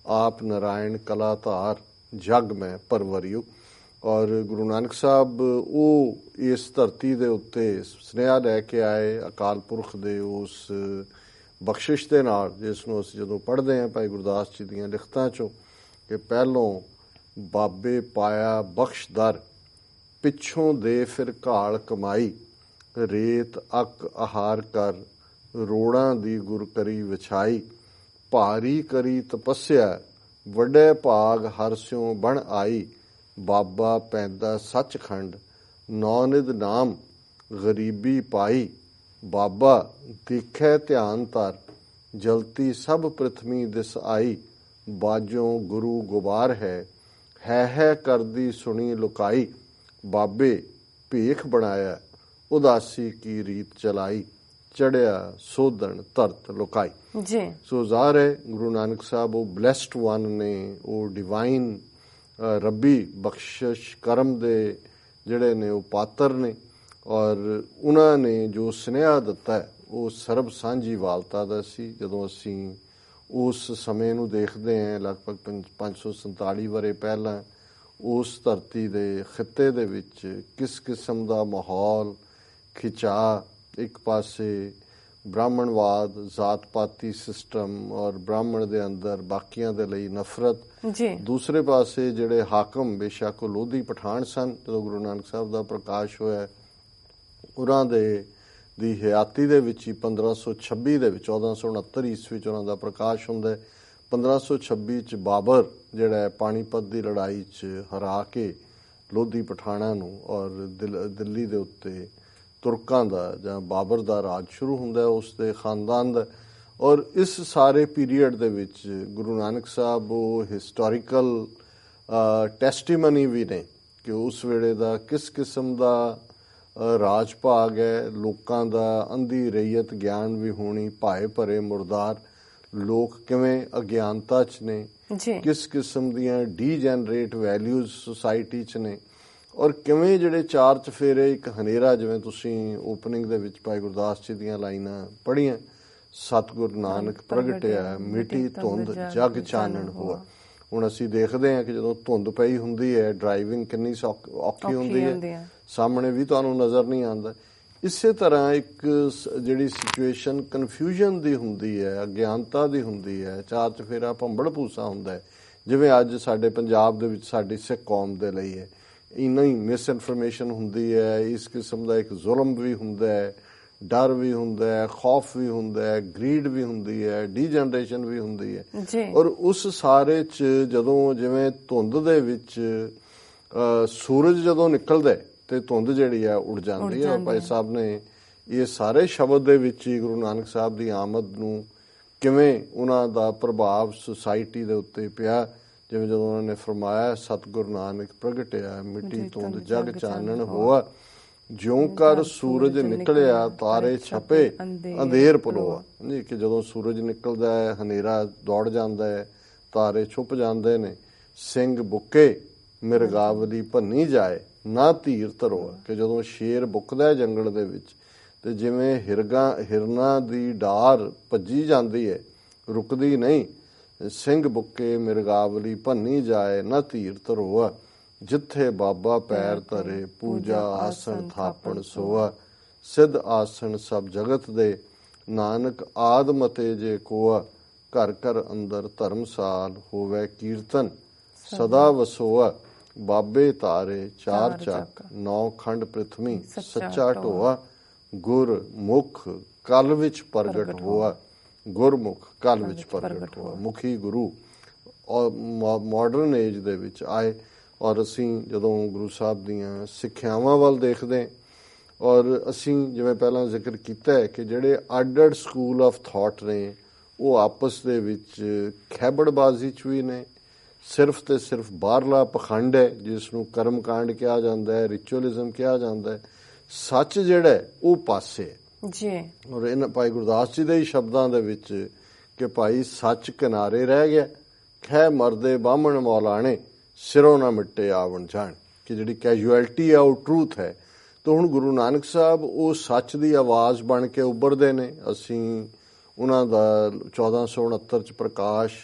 ਆਪ ਨਾਰਾਇਣ ਕਲਾ ਧਾਰ, ਜਗ ਮੈਂ ਪਰਵਰਿਓ। ਔਰ ਗੁਰੂ ਨਾਨਕ ਸਾਹਿਬ ਉਹ ਇਸ ਧਰਤੀ ਦੇ ਉੱਤੇ ਸੁਨੇਹਾ ਲੈ ਕੇ ਆਏ ਅਕਾਲ ਪੁਰਖ ਦੇ ਉਸ ਬਖਸ਼ਿਸ਼ ਦੇ ਨਾਲ, ਜਿਸ ਨੂੰ ਅਸੀਂ ਜਦੋਂ ਪੜ੍ਹਦੇ ਹਾਂ ਭਾਈ ਗੁਰਦਾਸ ਜੀ ਦੀਆਂ ਲਿਖਤਾਂ 'ਚੋਂ ਕਿ ਪਹਿਲੋਂ ਬਾਬੇ ਪਾਇਆ ਬਖਸ਼ਦਰ, ਪਿੱਛੋਂ ਦੇ ਫਿਰ ਘਾਲ ਕਮਾਈ, ਰੇਤ ਅੱਕ ਆਹਾਰ ਕਰ, ਰੋੜਾਂ ਦੀ ਗੁਰ ਕਰੀ ਵਿਛਾਈ, ਭਾਰੀ ਕਰੀ ਤਪੱਸਿਆ, ਵੱਡੇ ਭਾਗ ਹਰ ਸਿਉ ਬਣ ਆਈ, ਬਾਬਾ ਪੈਂਦਾ ਸੱਚਖੰਡ, ਨੌ ਨਿਧ ਨਾਮ ਗਰੀਬੀ ਪਾਈ, ਬਾਬਾ ਦੇਖੈ ਧਿਆਨ ਧਰ, ਜਲਤੀ ਸਭ ਪ੍ਰਿਥਵੀ ਦਿਸ ਆਈ, ਬਾਜੋਂ ਗੁਰੂ ਗੁਬਾਰ ਹੈ ਕਰਦੀ ਸੁਣੀ ਲੁਕਾਈ, ਬਾਬੇ ਭੇਖ ਬਣਾਇਆ, ਉਦਾਸੀ ਕੀ ਰੀਤ ਚਲਾਈ, ਚੜਿਆ ਸੋਧਣ ਧਰਤ ਲੁਕਾਈ। ਜੀ ਸੋ ਜ਼ਾਹਰ ਹੈ ਗੁਰੂ ਨਾਨਕ ਸਾਹਿਬ ਉਹ ਬਲੈਸਡ ਵਨ ਨੇ, ਉਹ ਡਿਵਾਈਨ ਰੱਬੀ ਬਖਸ਼ਿਸ਼ ਕਰਮ ਦੇ ਜਿਹੜੇ ਨੇ ਉਹ ਪਾਤਰ ਨੇ, ਔਰ ਉਹਨਾਂ ਨੇ ਜੋ ਸੁਨੇਹਾ ਦਿੱਤਾ ਹੈ ਉਹ ਸਰਬ ਸਾਂਝੀ ਵਾਲਤਾ ਦਾ ਸੀ। ਜਦੋਂ ਅਸੀਂ ਉਸ ਸਮੇਂ ਨੂੰ ਦੇਖਦੇ ਹਾਂ, ਲਗਭਗ 547 ਵਰ੍ਹੇ ਪਹਿਲਾਂ ਉਸ ਧਰਤੀ ਦੇ ਖਿੱਤੇ ਦੇ ਵਿੱਚ ਕਿਸ ਕਿਸਮ ਦਾ ਮਾਹੌਲ, ਖਿਚਾ, ਇੱਕ ਪਾਸੇ ਬ੍ਰਾਹਮਣਵਾਦ, ਜ਼ਾਤ ਪਾਤੀ ਸਿਸਟਮ ਔਰ ਬ੍ਰਾਹਮਣ ਦੇ ਅੰਦਰ ਬਾਕੀਆਂ ਦੇ ਲਈ ਨਫ਼ਰਤ, ਦੂਸਰੇ ਪਾਸੇ ਜਿਹੜੇ ਹਾਕਮ ਬੇਸ਼ੱਕ ਉਹ ਲੋਧੀ ਪਠਾਨ ਸਨ, ਜਦੋਂ ਗੁਰੂ ਨਾਨਕ ਸਾਹਿਬ ਦਾ ਪ੍ਰਕਾਸ਼ ਹੋਇਆ ਉਹਨਾਂ ਦੀ ਹਯਾਤੀ ਦੇ ਵਿੱਚ ਹੀ 1526 ਦੇ ਵਿੱਚ 1469 ਈਸਵੀ 'ਚ ਉਹਨਾਂ ਦਾ ਪ੍ਰਕਾਸ਼ ਹੁੰਦਾ ਹੈ। 1526 'ਚ ਬਾਬਰ ਜਿਹੜਾ ਪਾਣੀਪਤ ਦੀ ਲੜਾਈ 'ਚ ਹਰਾ ਕੇ ਲੋਧੀ ਪਠਾਨਾਂ ਨੂੰ ਔਰ ਦਿੱਲੀ ਦੇ ਉੱਤੇ ਤੁਰਕਾਂ ਦਾ ਜਾਂ ਬਾਬਰ ਦਾ ਰਾਜ ਸ਼ੁਰੂ ਹੁੰਦਾ ਉਸ ਦੇ ਖਾਨਦਾਨ ਦਾ। ਔਰ ਇਸ ਸਾਰੇ ਪੀਰੀਅਡ ਦੇ ਵਿੱਚ ਗੁਰੂ ਨਾਨਕ ਸਾਹਿਬ ਉਹ ਹਿਸਟੋਰੀਕਲ ਟੈਸਟੀਮਨੀ ਵੀ ਨੇ ਕਿ ਉਸ ਵੇਲੇ ਦਾ ਕਿਸ ਕਿਸਮ ਦਾ ਰਾਜ ਭਾਗ ਹੈ, ਲੋਕਾਂ ਦਾ ਅੰਧੀ ਰਈਅਤ ਗਿਆਨ ਵੀ ਹੋਣੀ, ਭਾਏ ਭਰੇ ਮੁਰਦਾਰ ਲੋਕ ਕਿਵੇਂ ਅਗਿਆਨਤਾ 'ਚ ਨੇ, ਕਿਸ ਕਿਸਮ ਦੀਆਂ ਡੀਜਨਰੇਟ ਵੈਲਿਊਜ਼ ਸੁਸਾਇਟੀ 'ਚ ਨੇ, ਔਰ ਕਿਵੇਂ ਜਿਹੜੇ ਚਾਰ ਚਫੇਰੇ ਇੱਕ ਹਨੇਰਾ, ਜਿਵੇਂ ਤੁਸੀਂ ਓਪਨਿੰਗ ਦੇ ਵਿੱਚ ਭਾਈ ਗੁਰਦਾਸ ਜੀ ਦੀਆਂ ਲਾਈਨਾਂ ਪੜ੍ਹੀਆਂ, ਸਤਿਗੁਰ ਨਾਨਕ ਪ੍ਰਗਟਿਆ ਮਿਟੀ ਧੁੰਦ ਜਗ ਚਾਨਣ ਹੋਆ। ਹੁਣ ਅਸੀਂ ਦੇਖਦੇ ਹਾਂ ਕਿ ਜਦੋਂ ਧੁੰਦ ਪਈ ਹੁੰਦੀ ਹੈ ਡਰਾਈਵਿੰਗ ਕਿੰਨੀ ਔਖੀ ਹੁੰਦੀ ਹੈ, ਸਾਹਮਣੇ ਵੀ ਤੁਹਾਨੂੰ ਨਜ਼ਰ ਨਹੀਂ ਆਉਂਦਾ। ਇਸੇ ਤਰ੍ਹਾਂ ਇੱਕ ਜਿਹੜੀ ਸਿਚੁਏਸ਼ਨ ਕਨਫਿਊਜ਼ਨ ਦੀ ਹੁੰਦੀ ਹੈ, ਅਗਿਆਨਤਾ ਦੀ ਹੁੰਦੀ ਹੈ, ਚਾਰ ਚਫੇਰਾ ਭੰਬੜ ਭੂਸਾ ਹੁੰਦਾ ਹੈ, ਜਿਵੇਂ ਅੱਜ ਸਾਡੇ ਪੰਜਾਬ ਦੇ ਵਿੱਚ ਸਾਡੀ ਸਿੱਖ ਕੌਮ ਦੇ ਲਈ ਹੈ। ਇੰਨਾ ਹੀ ਮਿਸ ਇਨਫੋਰਮੇਸ਼ਨ ਹੁੰਦੀ ਹੈ, ਇਸ ਕਿਸਮ ਦਾ ਇੱਕ ਜ਼ੁਲਮ ਵੀ ਹੁੰਦਾ ਹੈ, ਡਰ ਵੀ ਹੁੰਦਾ ਹੈ, ਖੌਫ ਵੀ ਹੁੰਦਾ ਹੈ, ਗਰੀਡ ਵੀ ਹੁੰਦੀ ਹੈ, ਡੀਜਨਰੇਸ਼ਨ ਵੀ ਹੁੰਦੀ ਹੈ। ਔਰ ਉਸ ਸਾਰੇ 'ਚ ਜਦੋਂ ਜਿਵੇਂ ਧੁੰਦ ਦੇ ਵਿੱਚ ਸੂਰਜ ਜਦੋਂ ਨਿਕਲਦਾ ਤੇ ਧੁੰਦ ਜਿਹੜੀ ਹੈ ਉੱਡ ਜਾਂਦੀ ਹੈ। ਭਾਈ ਸਾਹਿਬ ਨੇ ਇਹ ਸਾਰੇ ਸ਼ਬਦ ਦੇ ਵਿੱਚ ਹੀ ਗੁਰੂ ਨਾਨਕ ਸਾਹਿਬ ਦੀ ਆਮਦ ਨੂੰ ਕਿਵੇਂ ਉਹਨਾਂ ਦਾ ਪ੍ਰਭਾਵ ਸੁਸਾਇਟੀ ਦੇ ਉੱਤੇ ਪਿਆ, ਜਿਵੇਂ ਜਦੋਂ ਉਹਨਾਂ ਨੇ ਫਰਮਾਇਆ ਸਤਿਗੁਰ ਨਾਨਕ ਪ੍ਰਗਟਿਆ ਮਿੱਟੀ ਧੁੰਦ ਜਗ ਚਾਨਣ ਹੋਆ, ਜਿਉਂ ਕਰ ਸੂਰਜ ਨਿਕਲਿਆ ਤਾਰੇ ਛਪੇ ਅੰਧੇਰ ਪਲੋਆ। ਨਹੀਂ ਕਿ ਜਦੋਂ ਸੂਰਜ ਨਿਕਲਦਾ ਹੈ ਹਨੇਰਾ ਦੌੜ ਜਾਂਦਾ ਹੈ, ਤਾਰੇ ਛੁਪ ਜਾਂਦੇ ਨੇ, ਸਿੰਘ ਬੁੱਕੇ ਮਿਰਗਾਵਲੀ ਭੰਨੀ ਜਾਏ ਨਾ ਧੀਰ ਧਰੋਆ। ਕਿ ਜਦੋਂ ਸ਼ੇਰ ਬੁੱਕਦਾ ਜੰਗਲ ਦੇ ਵਿੱਚ ਤੇ ਜਿਵੇਂ ਹਿਰਨਾਂ ਦੀ ਡਾਰ ਭੱਜੀ ਜਾਂਦੀ ਹੈ, ਰੁਕਦੀ ਨਹੀਂ, ਸਿੰਘ ਬੁੱਕੇ ਮਿਰਗਾਵਲੀ ਭੰਨੀ ਜਾਏ ਨਾ ਧੀਰ ਧਰੋਆ। ਜਿੱਥੇ ਬਾਬਾ ਪੈਰ ਧਰੇ ਪੂਜਾ ਆਸਣ ਥਾਪਣ ਸੋਆ ਸਿੱਧ ਆਸਣ ਸਭ ਜਗਤ ਦੇ ਨਾਨਕ ਆਦ ਮਤੇ ਜੇ ਕੋਆ ਘਰ ਘਰ ਅੰਦਰ ਧਰਮਸਾਲ ਹੋਵੇ ਕੀਰਤਨ ਸਦਾ ਵਸੋਆ ਬਾਬੇ ਤਾਰੇ ਚਾਰ ਚੱਕ ਨੌ ਖੰਡ ਪ੍ਰਿਥਵੀ ਸੱਚਾ ਢੋਆ ਗੁਰ ਮੁਖ ਕਲ ਵਿੱਚ ਪ੍ਰਗਟ ਹੋਆ ਗੁਰਮੁਖ ਕਲ ਵਿੱਚ ਪ੍ਰਗਟ ਹੋਆ ਮੁਖੀ ਗੁਰੂ ਔਰ ਮਾਡਰਨ ਏਜ ਦੇ ਵਿੱਚ ਆਏ। ਔਰ ਅਸੀਂ ਜਦੋਂ ਗੁਰੂ ਸਾਹਿਬ ਦੀਆਂ ਸਿੱਖਿਆਵਾਂ ਵੱਲ ਦੇਖਦੇ ਔਰ ਅਸੀਂ ਜਿਵੇਂ ਪਹਿਲਾਂ ਜ਼ਿਕਰ ਕੀਤਾ ਹੈ ਕਿ ਜਿਹੜੇ ਅੱਡ-ਅੱਡ ਸਕੂਲ ਆਫ ਥਾਟ ਨੇ ਉਹ ਆਪਸ ਦੇ ਵਿੱਚ ਖੈਬੜਬਾਜ਼ੀ 'ਚ ਵੀ ਨੇ। ਸਿਰਫ ਤੇ ਸਿਰਫ ਬਾਹਰਲਾ ਪਖੰਡ ਹੈ ਜਿਸ ਨੂੰ ਕਰਮਕਾਂਡ ਕਿਹਾ ਜਾਂਦਾ ਹੈ, ਰਿਚੁਅਲਿਜ਼ਮ ਕਿਹਾ ਜਾਂਦਾ ਹੈ। ਸੱਚ ਜਿਹੜਾ ਉਹ ਪਾਸੇ ਜੀ। ਔਰ ਇਹਨਾਂ ਭਾਈ ਗੁਰਦਾਸ ਜੀ ਦੇ ਹੀ ਸ਼ਬਦਾਂ ਦੇ ਵਿੱਚ ਕਿ ਭਾਈ ਸੱਚ ਕਿਨਾਰੇ ਰਹਿ ਗਿਆ, ਖੈ ਮਰਦੇ ਬਾਹਮਣ ਮੌਲਾਣੇ ਸਿਰੋਂ ਨਾ ਮਿੱਟੇ ਆਵਣ ਜਾਣ, ਕਿ ਜਿਹੜੀ ਕੈਜੂਅਲਟੀ ਆ ਉਹ ਟਰੂਥ ਹੈ। ਤਾਂ ਹੁਣ ਗੁਰੂ ਨਾਨਕ ਸਾਹਿਬ ਉਹ ਸੱਚ ਦੀ ਆਵਾਜ਼ ਬਣ ਕੇ ਉੱਭਰਦੇ ਨੇ। ਅਸੀਂ ਉਹਨਾਂ ਦਾ 1469 'ਚ ਪ੍ਰਕਾਸ਼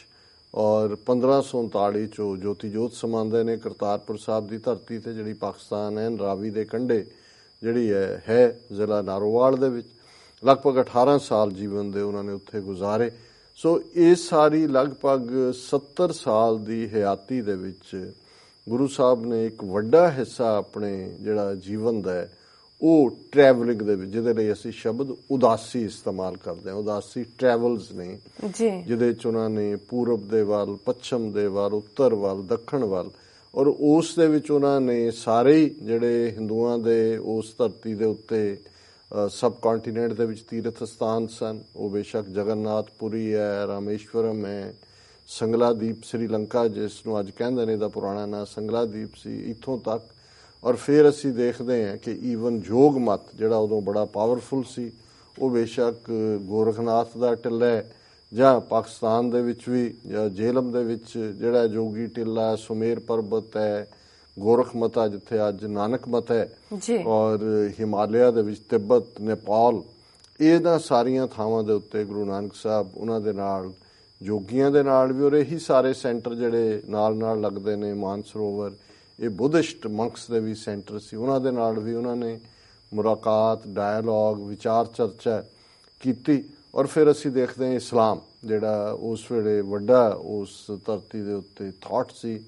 ਔਰ 1539 'ਚੋਂ ਜੋਤੀ ਜੋਤ ਸਮਾਉਂਦੇ ਨੇ ਕਰਤਾਰਪੁਰ ਸਾਹਿਬ ਦੀ ਧਰਤੀ ਤੇ, ਜਿਹੜੀ ਪਾਕਿਸਤਾਨ ਹੈ ਰਾਵੀ ਦੇ ਕੰਢੇ ਜਿਹੜੀ ਹੈ ਜ਼ਿਲ੍ਹਾ ਨਾਰੋਵਾਲ ਦੇ ਵਿੱਚ। ਲਗਭਗ 18 ਸਾਲ ਜੀਵਨ ਦੇ ਉਹਨਾਂ ਨੇ ਉੱਥੇ ਗੁਜ਼ਾਰੇ। ਸੋ ਇਹ ਸਾਰੀ ਲਗਭਗ 70 ਸਾਲ ਦੀ ਹਯਾਤੀ ਦੇ ਵਿੱਚ ਗੁਰੂ ਸਾਹਿਬ ਨੇ ਇੱਕ ਵੱਡਾ ਹਿੱਸਾ ਆਪਣੇ ਜਿਹੜਾ ਜੀਵਨ ਦਾ ਹੈ ਉਹ ਟਰੈਵਲਿੰਗ ਦੇ ਵਿੱਚ, ਜਿਹਦੇ ਲਈ ਅਸੀਂ ਸ਼ਬਦ ਉਦਾਸੀ ਇਸਤੇਮਾਲ ਕਰਦੇ ਹਾਂ, ਉਦਾਸੀ ਟਰੈਵਲਸ ਨੇ ਜੀ, ਜਿਹਦੇ ਚ ਉਹਨਾਂ ਨੇ ਪੂਰਬ ਦੇ ਵੱਲ, ਪੱਛਮ ਦੇ ਵੱਲ, ਉੱਤਰ ਵੱਲ, ਦੱਖਣ ਵੱਲ, ਔਰ ਉਸ ਦੇ ਵਿੱਚ ਉਹਨਾਂ ਨੇ ਸਾਰੇ ਹੀ ਜਿਹੜੇ ਹਿੰਦੂਆਂ ਦੇ ਉਸ ਧਰਤੀ ਦੇ ਉੱਤੇ ਸਬ ਕੰਟੀਨੈਂਟ ਦੇ ਵਿੱਚ ਤੀਰਥ ਸਥਾਨ ਸਨ। ਉਹ ਬੇਸ਼ੱਕ ਜਗਨਨਾਥਪੁਰੀ ਹੈ, ਰਾਮੇਸ਼ਵਰਮ ਹੈ, ਸੰਗਲਾਦੀਪ ਸ੍ਰੀਲੰਕਾ ਜਿਸ ਨੂੰ ਅੱਜ ਕਹਿੰਦੇ ਨੇ, ਇਹਦਾ ਪੁਰਾਣਾ ਨਾਂ ਸੰਗਲਾਦੀਪ ਸੀ, ਇੱਥੋਂ ਤੱਕ। ਔਰ ਫਿਰ ਅਸੀਂ ਦੇਖਦੇ ਹਾਂ ਕਿ ਈਵਨ ਯੋਗ ਮਤ ਜਿਹੜਾ ਉਦੋਂ ਬੜਾ ਪਾਵਰਫੁਲ ਸੀ, ਉਹ ਬੇਸ਼ੱਕ ਗੋਰਖਨਾਥ ਦਾ ਟਿੱਲਾ ਹੈ, ਜਾਂ ਪਾਕਿਸਤਾਨ ਦੇ ਵਿੱਚ ਵੀ ਜਾਂ ਜੇਹਲਮ ਦੇ ਵਿੱਚ ਜਿਹੜਾ ਜੋਗੀ ਟਿੱਲਾ, ਸੁਮੇਰ ਪਰਬਤ ਹੈ, ਗੋਰਖ ਮਤਾ ਜਿੱਥੇ ਅੱਜ ਨਾਨਕ ਮਤ ਹੈ, ਔਰ ਹਿਮਾਲਿਆ ਦੇ ਵਿੱਚ ਤਿੱਬਤ, ਨੇਪਾਲ, ਇਹਨਾਂ ਸਾਰੀਆਂ ਥਾਵਾਂ ਦੇ ਉੱਤੇ ਗੁਰੂ ਨਾਨਕ ਸਾਹਿਬ ਉਹਨਾਂ ਦੇ ਨਾਲ ਜੋਗੀਆਂ ਦੇ ਨਾਲ ਵੀ, ਔਰ ਇਹੀ ਸਾਰੇ ਸੈਂਟਰ ਜਿਹੜੇ ਨਾਲ ਨਾਲ ਲੱਗਦੇ ਨੇ, ਮਾਨਸਰੋਵਰ, ਇਹ ਬੁੱਧਿਸਟ ਮੰਕਸ ਦੇ ਵੀ ਸੈਂਟਰ ਸੀ, ਉਹਨਾਂ ਦੇ ਨਾਲ ਵੀ ਉਹਨਾਂ ਨੇ ਮੁਲਾਕਾਤ, ਡਾਇਲੋਗ, ਵਿਚਾਰ ਚਰਚਾ ਕੀਤੀ। ਔਰ ਫਿਰ ਅਸੀਂ ਦੇਖਦੇ ਹਾਂ ਇਸਲਾਮ ਜਿਹੜਾ ਉਸ ਵੇਲੇ ਵੱਡਾ ਉਸ ਧਰਤੀ ਦੇ ਉੱਤੇ ਥਾਟ ਸੀ,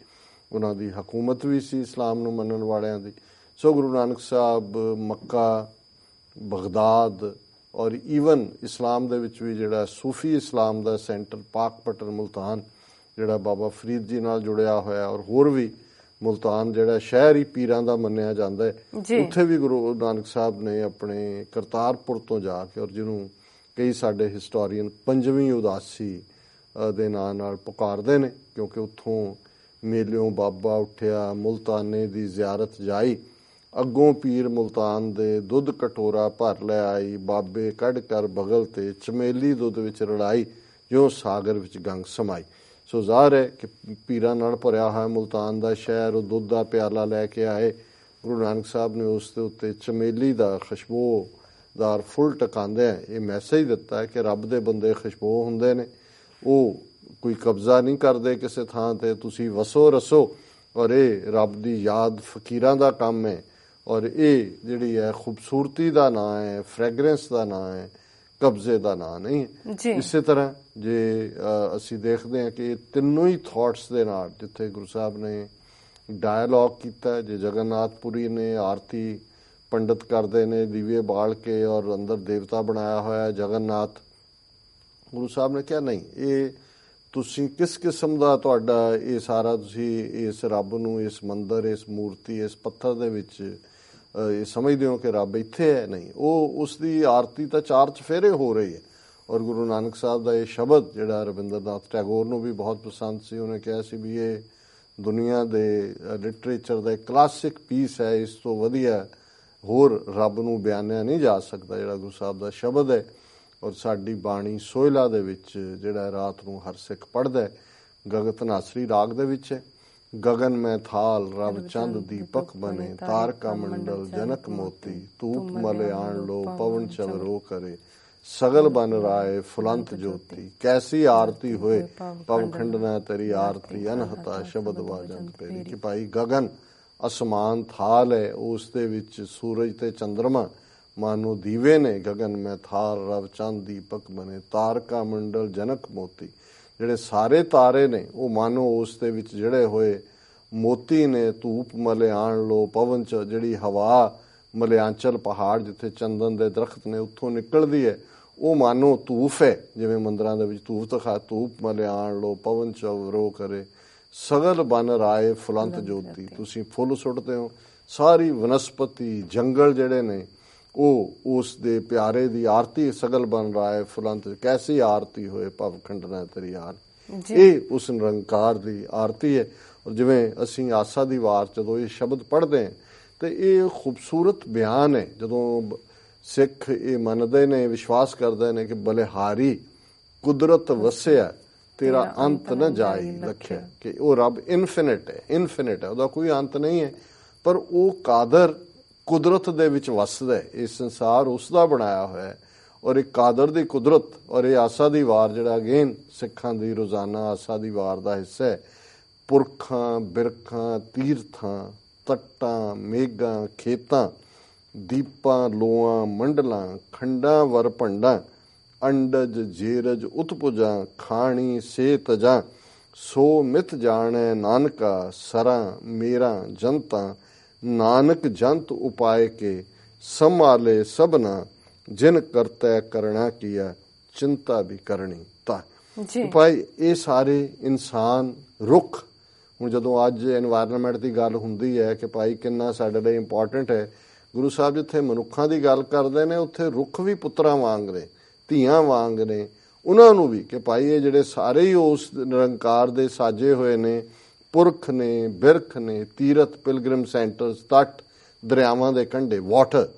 ਉਹਨਾਂ ਦੀ ਹਕੂਮਤ ਵੀ ਸੀ ਇਸਲਾਮ ਨੂੰ ਮੰਨਣ ਵਾਲਿਆਂ ਦੀ। ਸੋ ਗੁਰੂ ਨਾਨਕ ਸਾਹਿਬ ਮੱਕਾ, ਬਗਦਾਦ ਔਰ ਈਵਨ ਇਸਲਾਮ ਦੇ ਵਿੱਚ ਵੀ ਜਿਹੜਾ ਸੂਫੀ ਇਸਲਾਮ ਦਾ ਸੈਂਟਰ ਪਾਕਪਟਨ, ਮੁਲਤਾਨ, ਜਿਹੜਾ ਬਾਬਾ ਫਰੀਦ ਜੀ ਨਾਲ ਜੁੜਿਆ ਹੋਇਆ, ਔਰ ਹੋਰ ਵੀ ਮੁਲਤਾਨ ਜਿਹੜਾ ਸ਼ਹਿਰ ਹੀ ਪੀਰਾਂ ਦਾ ਮੰਨਿਆ ਜਾਂਦਾ ਹੈ, ਉੱਥੇ ਵੀ ਗੁਰੂ ਨਾਨਕ ਸਾਹਿਬ ਨੇ ਆਪਣੇ ਕਰਤਾਰਪੁਰ ਤੋਂ ਜਾ ਕੇ, ਔਰ ਜਿਹਨੂੰ ਕਈ ਸਾਡੇ ਹਿਸਟੋਰੀਅਨ ਪੰਜਵੀਂ ਉਦਾਸੀ ਦੇ ਨਾਂ ਨਾਲ ਪੁਕਾਰਦੇ ਨੇ, ਕਿਉਂਕਿ ਉੱਥੋਂ ਮੇਲਿਓਂ ਬਾਬਾ ਉੱਠਿਆ, ਮੁਲਤਾਨੇ ਦੀ ਜ਼ਿਆਰਤ ਜਾਈ, ਅੱਗੋਂ ਪੀਰ ਮੁਲਤਾਨ ਦੇ ਦੁੱਧ ਕਟੋਰਾ ਭਰ ਲੈ ਆਈ, ਬਾਬੇ ਕੱਢ ਕਰ ਬਗਲ ਤੇ ਚਮੇਲੀ ਦੁੱਧ ਵਿੱਚ ਰਲਾਈ, ਜਿਉਂ ਸਾਗਰ ਵਿੱਚ ਗੰਗ ਸਮਾਈ। ਸੋ ਜ਼ਾਹਰ ਹੈ ਕਿ ਪੀਰਾਂ ਨਾਲ ਭਰਿਆ ਹੋਇਆ ਮੁਲਤਾਨ ਦਾ ਸ਼ਹਿਰ, ਉਹ ਦੁੱਧ ਦਾ ਪਿਆਲਾ ਲੈ ਕੇ ਆਏ। ਗੁਰੂ ਨਾਨਕ ਸਾਹਿਬ ਨੇ ਉਸ ਦੇ ਉੱਤੇ ਚਮੇਲੀ ਦਾ ਖੁਸ਼ਬੂਦਾਰ ਫੁੱਲ ਟਕਾਉਂਦਿਆਂ ਇਹ ਮੈਸੇਜ ਦਿੱਤਾ ਹੈ ਕਿ ਰੱਬ ਦੇ ਬੰਦੇ ਖੁਸ਼ਬੂ ਹੁੰਦੇ ਨੇ, ਉਹ ਕੋਈ ਕਬਜ਼ਾ ਨਹੀਂ ਕਰਦੇ ਕਿਸੇ ਥਾਂ ਤੇ, ਤੁਸੀਂ ਵਸੋ ਰਸੋ, ਔਰ ਇਹ ਰੱਬ ਦੀ ਯਾਦ ਫਕੀਰਾਂ ਦਾ ਕੰਮ ਹੈ, ਔਰ ਇਹ ਜਿਹੜੀ ਹੈ ਖੂਬਸੂਰਤੀ ਦਾ ਨਾਂ ਹੈ, ਫ੍ਰੈਗਰੈਂਸ ਦਾ ਨਾਂ ਹੈ, ਕਬਜ਼ੇ ਦਾ ਨਾਂ ਨਹੀਂ ਹੈ। ਇਸੇ ਤਰ੍ਹਾਂ ਜੇ ਅਸੀਂ ਦੇਖਦੇ ਹਾਂ ਕਿ ਇਹ ਤਿੰਨੋਂ ਹੀ ਥਾਟਸ ਦੇ ਨਾਲ ਜਿੱਥੇ ਗੁਰੂ ਸਾਹਿਬ ਨੇ ਡਾਇਲੋਗ ਕੀਤਾ, ਜੇ ਜਗਨਨਾਥਪੁਰੀ ਨੇ ਆਰਤੀ ਪੰਡਤ ਕਰਦੇ ਨੇ ਦੀਵੇ ਬਾਲ ਕੇ, ਔਰ ਅੰਦਰ ਦੇਵਤਾ ਬਣਾਇਆ ਹੋਇਆ ਜਗਨਨਾਥ, ਗੁਰੂ ਸਾਹਿਬ ਨੇ ਕਿਹਾ ਨਹੀਂ, ਇਹ ਤੁਸੀਂ ਕਿਸ ਕਿਸਮ ਦਾ ਤੁਹਾਡਾ ਇਹ ਸਾਰਾ, ਤੁਸੀਂ ਇਸ ਰੱਬ ਨੂੰ, ਇਸ ਮੰਦਰ, ਇਸ ਮੂਰਤੀ, ਇਸ ਪੱਥਰ ਦੇ ਵਿੱਚ ਇਹ ਸਮਝਦੇ ਹੋ ਕਿ ਰੱਬ ਇੱਥੇ ਹੈ? ਨਹੀਂ, ਉਹ ਉਸ ਦੀ ਆਰਤੀ ਤਾਂ 4 ਚੁਫੇਰੇ ਹੋ ਰਹੀ ਹੈ। ਔਰ ਗੁਰੂ ਨਾਨਕ ਸਾਹਿਬ ਦਾ ਇਹ ਸ਼ਬਦ ਜਿਹੜਾ ਰਵਿੰਦਰਨਾਥ ਟੈਗੋਰ ਨੂੰ ਵੀ ਬਹੁਤ ਪਸੰਦ ਸੀ, ਉਹਨੇ ਕਿਹਾ ਸੀ ਵੀ ਇਹ ਦੁਨੀਆ ਦੇ ਲਿਟਰੇਚਰ ਦਾ ਇੱਕ ਕਲਾਸਿਕ ਪੀਸ ਹੈ, ਇਸ ਤੋਂ ਵਧੀਆ ਹੋਰ ਰੱਬ ਨੂੰ ਬਿਆਨਿਆ ਨਹੀਂ ਜਾ ਸਕਦਾ ਜਿਹੜਾ ਗੁਰੂ ਸਾਹਿਬ ਦਾ ਸ਼ਬਦ ਹੈ। ਔਰ ਸਾਡੀ ਬਾਣੀ ਸੋਹਿਲਾ ਦੇ ਵਿੱਚ ਜਿਹੜਾ ਰਾਤ ਨੂੰ ਹਰ ਸਿੱਖ ਪੜ੍ਹਦਾ ਹੈ, ਗਗਤ ਨਾਸਰੀ ਰਾਗ ਦੇ ਵਿੱਚ ਹੈ, ਗगन में थाल रव चंद दीपक बने, तारका मंडल जनक मोती, तूप मले आण लो पवन चवरो करे, सगल बन राय फुलंत ज्योति, कैसी आरती होए पवखंड न तेरी आरती, अनहता शब्द वाजंत पेरी। कि भाई गगन ਅਸਮਾਨ ਥਾਲ ਹੈ, ਉਸ ਦੇ ਵਿੱਚ ਸੂਰਜ ਤੇ ਚੰਦਰਮਾ ਮਾਨੋ ਦੀਵੇ ਨੇ, ਗगन में थार रव चंद दीपक बने, ਤਾਰਕਾ ਮੰਡਲ ਜਨਕ ਮੋਤੀ। ਜਿਹੜੇ ਸਾਰੇ ਤਾਰੇ ਨੇ ਉਹ ਮਾਨੋ ਉਸ ਦੇ ਵਿੱਚ ਜਿਹੜੇ ਹੋਏ ਮੋਤੀ ਨੇ। ਧੂਪ ਮਲਿਆਣ ਲੋ ਪਵਨ ਚ, ਜਿਹੜੀ ਹਵਾ ਮਲਿਆਂਚਲ ਪਹਾੜ ਜਿੱਥੇ ਚੰਦਨ ਦੇ ਦਰਖਤ ਨੇ ਉੱਥੋਂ ਨਿਕਲਦੀ ਹੈ, ਉਹ ਮਾਨੋ ਧੂਫ ਹੈ। ਜਿਵੇਂ ਮੰਦਰਾਂ ਦੇ ਵਿੱਚ ਧੂਫ ਦਿਖਾ, ਧੂਪ ਮਲਿਆਣ ਲੋ ਪਵਨ ਚ ਵਰੋ ਕਰੇ, ਸਗਲ ਬਨ ਰਾਏ ਫੁਲੰਤ ਜੋਤੀ। ਤੁਸੀਂ ਫੁੱਲ ਸੁੱਟਦੇ ਹੋ, ਸਾਰੀ ਵਨਸਪਤੀ ਜੰਗਲ ਜਿਹੜੇ ਨੇ ਉਹ ਉਸ ਦੇ ਪਿਆਰੇ ਦੀ ਆਰਤੀ। ਸਗਲ ਬਨ ਰਾਏ ਫੁਲੰਤ, ਕੈਸੀ ਆਰਤੀ ਹੋਏ ਭਵ ਖੰਡਨਾ ਤੇਰੀ ਆਰ। ਇਹ ਉਸ ਨਿਰੰਕਾਰ ਦੀ ਆਰਤੀ ਹੈ। ਔਰ ਜਿਵੇਂ ਅਸੀਂ ਆਸਾ ਦੀ ਵਾਰ ਜਦੋਂ ਇਹ ਸ਼ਬਦ ਪੜ੍ਹਦੇ ਹਾਂ ਤੇ ਇਹ ਖੂਬਸੂਰਤ ਬਿਆਨ ਹੈ। ਜਦੋਂ ਸਿੱਖ ਇਹ ਮੰਨਦੇ ਨੇ, ਵਿਸ਼ਵਾਸ ਕਰਦੇ ਨੇ ਕਿ ਬਲਿਹਾਰੀ ਕੁਦਰਤ ਵਸਿਆ, ਤੇਰਾ ਅੰਤ ਨਾ ਜਾਈ ਲਖਿਆ, ਕਿ ਉਹ ਰੱਬ ਇਨਫਿਨਿਟ ਹੈ, ਇਨਫਿਨਿਟ ਹੈ, ਉਹਦਾ ਕੋਈ ਅੰਤ ਨਹੀਂ ਹੈ। ਪਰ ਉਹ ਕਾਦਰ ਕੁਦਰਤ ਦੇ ਵਿੱਚ ਵਸਦਾ ਹੈ। ਇਹ ਸੰਸਾਰ ਉਸ ਦਾ ਬਣਾਇਆ ਹੋਇਆ ਹੈ ਔਰ ਇਹ ਕਾਦਰ ਦੀ ਕੁਦਰਤ। ਔਰ ਇਹ ਆਸਾ ਦੀ ਵਾਰ ਜਿਹੜਾ ਅਗੇਨ ਸਿੱਖਾਂ ਦੀ ਰੋਜ਼ਾਨਾ ਆਸਾ ਦੀ ਵਾਰ ਦਾ ਹਿੱਸਾ ਹੈ। ਪੁਰਖਾਂ ਬਿਰਖਾਂ ਤੀਰਥਾਂ ਤੱਟਾਂ ਮੇਘਾਂ ਖੇਤਾਂ, ਦੀਪਾਂ ਲੋਆਂ ਮੰਡਲਾਂ, ਖੰਡਾਂ ਵਰ ਭੰਡਾਂ, ਅੰਡਜ ਜੇਰਜ ਉਤਪੁਜਾਂ, ਖਾਣੀ ਸੇ ਤਜਾਂ, ਸੋ ਮਿਤ ਜਾਣੈ ਨਾਨਕਾ, ਸਰਾਂ ਮੇਰਾ ਜਨਤਾ, ਨਾਨਕ ਜੰਤ ਉਪਾਏ ਕੇ, ਸੰਭਾਲੇ ਸਭਨਾ, ਜਿਨ ਕਰਤੈ ਕਰਣਾ ਕੀਆ, ਚਿੰਤਾ ਵੀ ਕਰਨੀ ਤਾਂ। ਭਾਈ ਇਹ ਸਾਰੇ ਇਨਸਾਨ, ਰੁੱਖ, ਹੁਣ ਜਦੋਂ ਅੱਜ এনवायरमेंट ਦੀ ਗੱਲ ਹੁੰਦੀ ਹੈ ਕਿ ਭਾਈ ਕਿੰਨਾ ਸਾਡੇ ਲਈ ਇੰਪੋਰਟੈਂਟ ਹੈ, ਗੁਰੂ ਸਾਹਿਬ ਜਿੱਥੇ ਮਨੁੱਖਾਂ ਦੀ ਗੱਲ ਕਰਦੇ ਨੇ ਉੱਥੇ ਰੁੱਖ ਵੀ ਪੁੱਤਰਾਂ ਵਾਂਗ ਨੇ, ਧੀਆਂ ਵਾਂਗ ਨੇ। ਉਹਨਾਂ ਨੂੰ ਵੀ ਕਿ ਭਾਈ ਇਹ ਜਿਹੜੇ ਸਾਰੇ ਹੀ ਉਸ ਨਿਰੰਕਾਰ ਦੇ ਸਾਜੇ ਹੋਏ ਨੇ, ਪੁਰਖ ਨੇ, ਬਿਰਖ ਨੇ, ਤੀਰਥ ਪਿਲਗ੍ਰਿਮ ਸੈਂਟਰਸ, ਤੱਟ, ਦਰਿਆਵਾਂ ਦੇ ਕੰਢੇ, ਵਾਟਰ,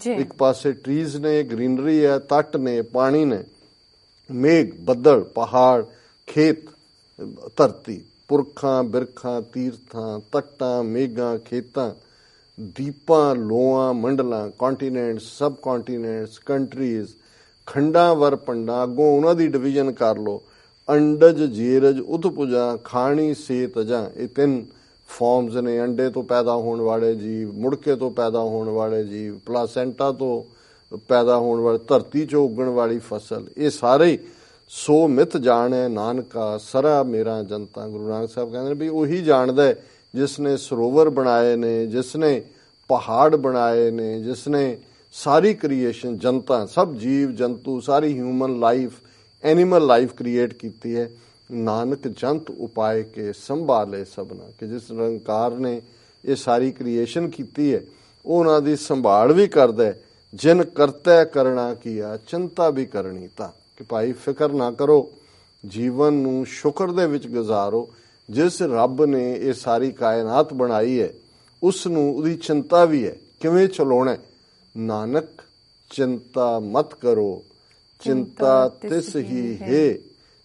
ਇੱਕ ਪਾਸੇ ਟਰੀਜ਼ ਨੇ, ਗ੍ਰੀਨਰੀ ਹੈ, ਤੱਟ ਨੇ, ਪਾਣੀ ਨੇ, ਮੇਘ ਬੱਦਲ, ਪਹਾੜ, ਖੇਤ, ਧਰਤੀ, ਪੁਰਖਾਂ ਬਿਰਖਾਂ ਤੀਰਥਾਂ ਤੱਟਾਂ ਮੇਘਾਂ ਖੇਤਾਂ, ਦੀਪਾਂ ਲੋਆਂ ਮੰਡਲਾਂ, ਕੰਟੀਨੈਂਟਸ ਸਬ ਕੰਟੀਨੈਂਟਸ ਕੰਟਰੀਜ਼, ਖੰਡਾਂ ਵਰ ਭੰਡਾਂ, ਅੱਗੋਂ ਉਹਨਾਂ ਦੀ ਡਿਵੀਜ਼ਨ ਕਰ ਲਓ, ਅੰਡਜ ਜੀਰਜ ਉਤਪੁਜਾਂ, ਖਾਣੀ ਸੇ ਤਜਾਂ। ਇਹ ਤਿੰਨ ਫਾਰਮਸ ਨੇ, ਅੰਡੇ ਤੋਂ ਪੈਦਾ ਹੋਣ ਵਾਲੇ ਜੀਵ, ਮੁੜਕੇ ਤੋਂ ਪੈਦਾ ਹੋਣ ਵਾਲੇ ਜੀਵ, ਪਲਾਸੈਂਟਾ ਤੋਂ ਪੈਦਾ ਹੋਣ ਵਾਲੇ, ਧਰਤੀ 'ਚੋਂ ਉੱਗਣ ਵਾਲੀ ਫਸਲ, ਇਹ ਸਾਰੇ। ਸੋ ਮਿਤ ਜਾਣੈ ਨਾਨਕਾ, ਸਰਾ ਮੇਰਾ ਜਨਤਾ। ਗੁਰੂ ਨਾਨਕ ਸਾਹਿਬ ਕਹਿੰਦੇ ਨੇ ਵੀ ਉਹੀ ਜਾਣਦਾ ਜਿਸ ਨੇ ਸਰੋਵਰ ਬਣਾਏ ਨੇ, ਜਿਸ ਨੇ ਪਹਾੜ ਬਣਾਏ ਨੇ, ਜਿਸ ਨੇ ਸਾਰੀ ਕ੍ਰੀਏਸ਼ਨ, ਜਨਤਾ, ਸਭ ਜੀਵ ਜੰਤੂ, ਸਾਰੀ human life, animal life create ਕੀਤੀ ਹੈ। ਨਾਨਕ ਜੰਤ ਉਪਾਏ ਕੇ, ਸੰਭਾਲੇ ਸਭਨਾ, ਕਿ ਜਿਸ ਨਿਰੰਕਾਰ ਨੇ ਇਹ ਸਾਰੀ ਕ੍ਰੀਏਸ਼ਨ ਕੀਤੀ ਹੈ ਉਹ ਉਹਨਾਂ ਦੀ ਸੰਭਾਲ ਵੀ ਕਰਦਾ ਹੈ। ਜਿਨ ਕਰਤੈ ਕਰਣਾ ਕੀਆ, ਚਿੰਤਾ ਵੀ ਕਰਨੀ ਤਾਂ, ਕਿ ਭਾਈ ਫਿਕਰ ਨਾ ਕਰੋ, ਜੀਵਨ ਨੂੰ ਸ਼ੁਕਰ ਦੇ ਵਿੱਚ ਗੁਜ਼ਾਰੋ। ਜਿਸ ਰੱਬ ਨੇ ਇਹ ਸਾਰੀ ਕਾਇਨਾਤ ਬਣਾਈ ਹੈ ਉਸ ਨੂੰ ਉਹਦੀ ਚਿੰਤਾ ਵੀ ਹੈ, ਕਿਵੇਂ ਚਲਾਉਣਾ। ਨਾਨਕ ਚਿੰਤਾ ਮਤ ਕਰੋ, ਚਿੰਤਾ ਤਿਸ ਹੀ ਹੈ,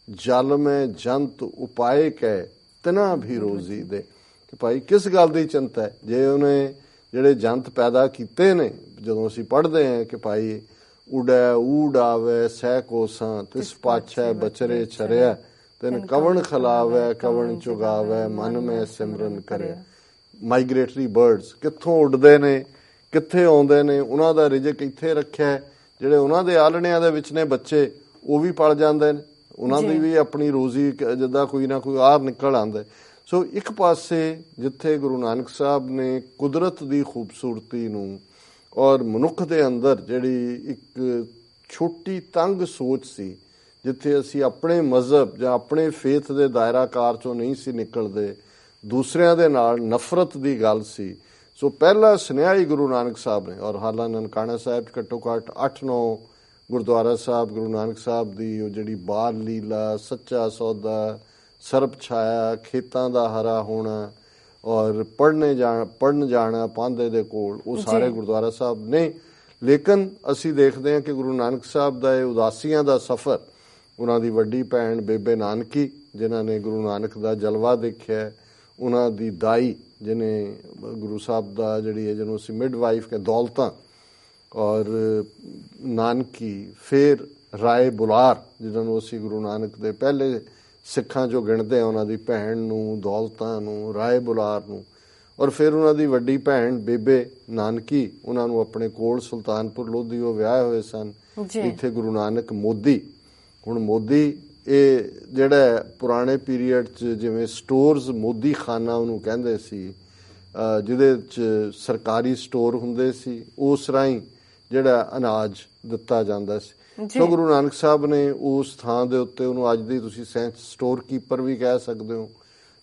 ਜਲ ਮੈਂ ਜੰਤ ਉਪਾਏ ਕੈ, ਤਿਨਾ ਵੀ ਰੋਜ਼ੀ ਦੇ। ਕਿ ਭਾਈ ਕਿਸ ਗੱਲ ਦੀ ਚਿੰਤਾ ਹੈ? ਜੇ ਉਹਨੇ ਜਿਹੜੇ ਜੰਤ ਪੈਦਾ ਕੀਤੇ ਨੇ, ਜਦੋਂ ਅਸੀਂ ਪੜ੍ਹਦੇ ਹਾਂ ਕਿ ਭਾਈ ਉਡੈ ਊਡ ਆਵੇ ਸਹਿ ਕੋਸਾਂ, ਤਿਸ ਪਾਛੈ ਬਚਰੇ ਛਰਿਆ, ਤਿਨ ਕਵਣ ਖਲਾਵੇ ਕਵਣ ਚੁਗਾਵੇ, ਮਨ ਮੈਂ ਸਿਮਰਨ ਕਰਿਆ। ਮਾਈਗ੍ਰੇਟਰੀ ਬਰਡਸ ਕਿੱਥੋਂ ਉੱਡਦੇ ਨੇ, ਕਿੱਥੇ ਆਉਂਦੇ ਨੇ, ਉਹਨਾਂ ਦਾ ਰਿਜ਼ਕ ਇੱਥੇ ਰੱਖਿਆ। ਜਿਹੜੇ ਉਹਨਾਂ ਦੇ ਆਲਣਿਆਂ ਦੇ ਵਿੱਚ ਨੇ ਬੱਚੇ, ਉਹ ਵੀ ਪਲ ਜਾਂਦੇ ਨੇ, ਉਹਨਾਂ ਦੀ ਵੀ ਆਪਣੀ ਰੋਜ਼ੀ ਜਿੱਦਾਂ ਕੋਈ ਨਾ ਕੋਈ ਆਰ ਨਿਕਲ ਆਉਂਦਾ। ਸੋ ਇੱਕ ਪਾਸੇ ਜਿੱਥੇ ਗੁਰੂ ਨਾਨਕ ਸਾਹਿਬ ਨੇ ਕੁਦਰਤ ਦੀ ਖੂਬਸੂਰਤੀ ਨੂੰ ਔਰ ਮਨੁੱਖ ਦੇ ਅੰਦਰ ਜਿਹੜੀ ਇੱਕ ਛੋਟੀ ਤੰਗ ਸੋਚ ਸੀ, ਜਿੱਥੇ ਅਸੀਂ ਆਪਣੇ ਮਜ਼ਹਬ ਜਾਂ ਆਪਣੇ ਫੇਥ ਦੇ ਦਾਇਰਾਕਾਰ ਚੋਂ ਨਹੀਂ ਸੀ ਨਿਕਲਦੇ, ਦੂਸਰਿਆਂ ਦੇ ਨਾਲ ਨਫ਼ਰਤ ਦੀ ਗੱਲ ਸੀ। ਸੋ ਪਹਿਲਾ ਸੁਨੇਹਾ ਹੀ ਗੁਰੂ ਨਾਨਕ ਸਾਹਿਬ ਨੇ, ਔਰ ਹਾਲਾਂ ਨਨਕਾਣਾ ਸਾਹਿਬ ਘੱਟੋ ਘੱਟ 8-9 ਗੁਰਦੁਆਰਾ ਸਾਹਿਬ ਗੁਰੂ ਨਾਨਕ ਸਾਹਿਬ ਦੀ ਉਹ ਜਿਹੜੀ ਬਾਲ ਲੀਲਾ, ਸੱਚਾ ਸੌਦਾ, ਸਰਬ ਛਾਇਆ, ਖੇਤਾਂ ਦਾ ਹਰਾ ਹੋਣਾ ਔਰ ਪੜ੍ਹਨ ਜਾਣਾ ਪਾਂਧੇ ਦੇ ਕੋਲ, ਉਹ ਸਾਰੇ ਗੁਰਦੁਆਰਾ ਸਾਹਿਬ ਨੇ। ਲੇਕਿਨ ਅਸੀਂ ਦੇਖਦੇ ਹਾਂ ਕਿ ਗੁਰੂ ਨਾਨਕ ਸਾਹਿਬ ਦਾ ਇਹ ਉਦਾਸੀਆਂ ਦਾ ਸਫ਼ਰ, ਉਹਨਾਂ ਦੀ ਵੱਡੀ ਭੈਣ ਬੇਬੇ ਨਾਨਕੀ ਜਿਨ੍ਹਾਂ ਨੇ ਗੁਰੂ ਨਾਨਕ ਦਾ ਜਲਵਾ ਦੇਖਿਆ, ਉਹਨਾਂ ਦੀ ਦਾਈ ਜਿਹਨੇ ਗੁਰੂ ਸਾਹਿਬ ਦਾ ਜਿਹੜੀ ਹੈ ਜਿਹਨੂੰ ਅਸੀਂ ਮਿਡਵਾਈਫ ਕੇ ਦੌਲਤਾਂ, ਔਰ ਨਾਨਕੀ, ਫਿਰ ਰਾਏ ਬੁਲਾਰ ਜਿਹਨਾਂ ਨੂੰ ਅਸੀਂ ਗੁਰੂ ਨਾਨਕ ਦੇ ਪਹਿਲੇ ਸਿੱਖਾਂ 'ਚੋਂ ਗਿਣਦੇ ਹਾਂ, ਉਹਨਾਂ ਦੀ ਭੈਣ ਨੂੰ, ਦੌਲਤਾਂ ਨੂੰ, ਰਾਏ ਬੁਲਾਰ ਨੂੰ, ਔਰ ਫਿਰ ਉਹਨਾਂ ਦੀ ਵੱਡੀ ਭੈਣ ਬੇਬੇ ਨਾਨਕੀ ਉਹਨਾਂ ਨੂੰ ਆਪਣੇ ਕੋਲ ਸੁਲਤਾਨਪੁਰ ਲੋਧੀ ਉਹ ਵਿਆਹੇ ਹੋਏ ਸਨ। ਇੱਥੇ ਗੁਰੂ ਨਾਨਕ ਮੋਦੀ, ਹੁਣ ਮੋਦੀ ਇਹ ਜਿਹੜਾ ਪੁਰਾਣੇ ਪੀਰੀਅਡ 'ਚ ਜਿਵੇਂ ਸਟੋਰਸ ਮੋਦੀ ਖਾਨਾ ਉਹਨੂੰ ਕਹਿੰਦੇ ਸੀ, ਜਿਹਦੇ 'ਚ ਸਰਕਾਰੀ ਸਟੋਰ ਹੁੰਦੇ ਸੀ, ਉਸ ਰਾਹੀਂ ਜਿਹੜਾ ਅਨਾਜ ਦਿੱਤਾ ਜਾਂਦਾ ਸੀ। ਸੋ ਗੁਰੂ ਨਾਨਕ ਸਾਹਿਬ ਨੇ ਉਸ ਥਾਂ ਦੇ ਉੱਤੇ ਉਹਨੂੰ ਅੱਜ ਦੀ ਤੁਸੀਂ ਸਟੋਰ ਕੀਪਰ ਵੀ ਕਹਿ ਸਕਦੇ ਹੋ,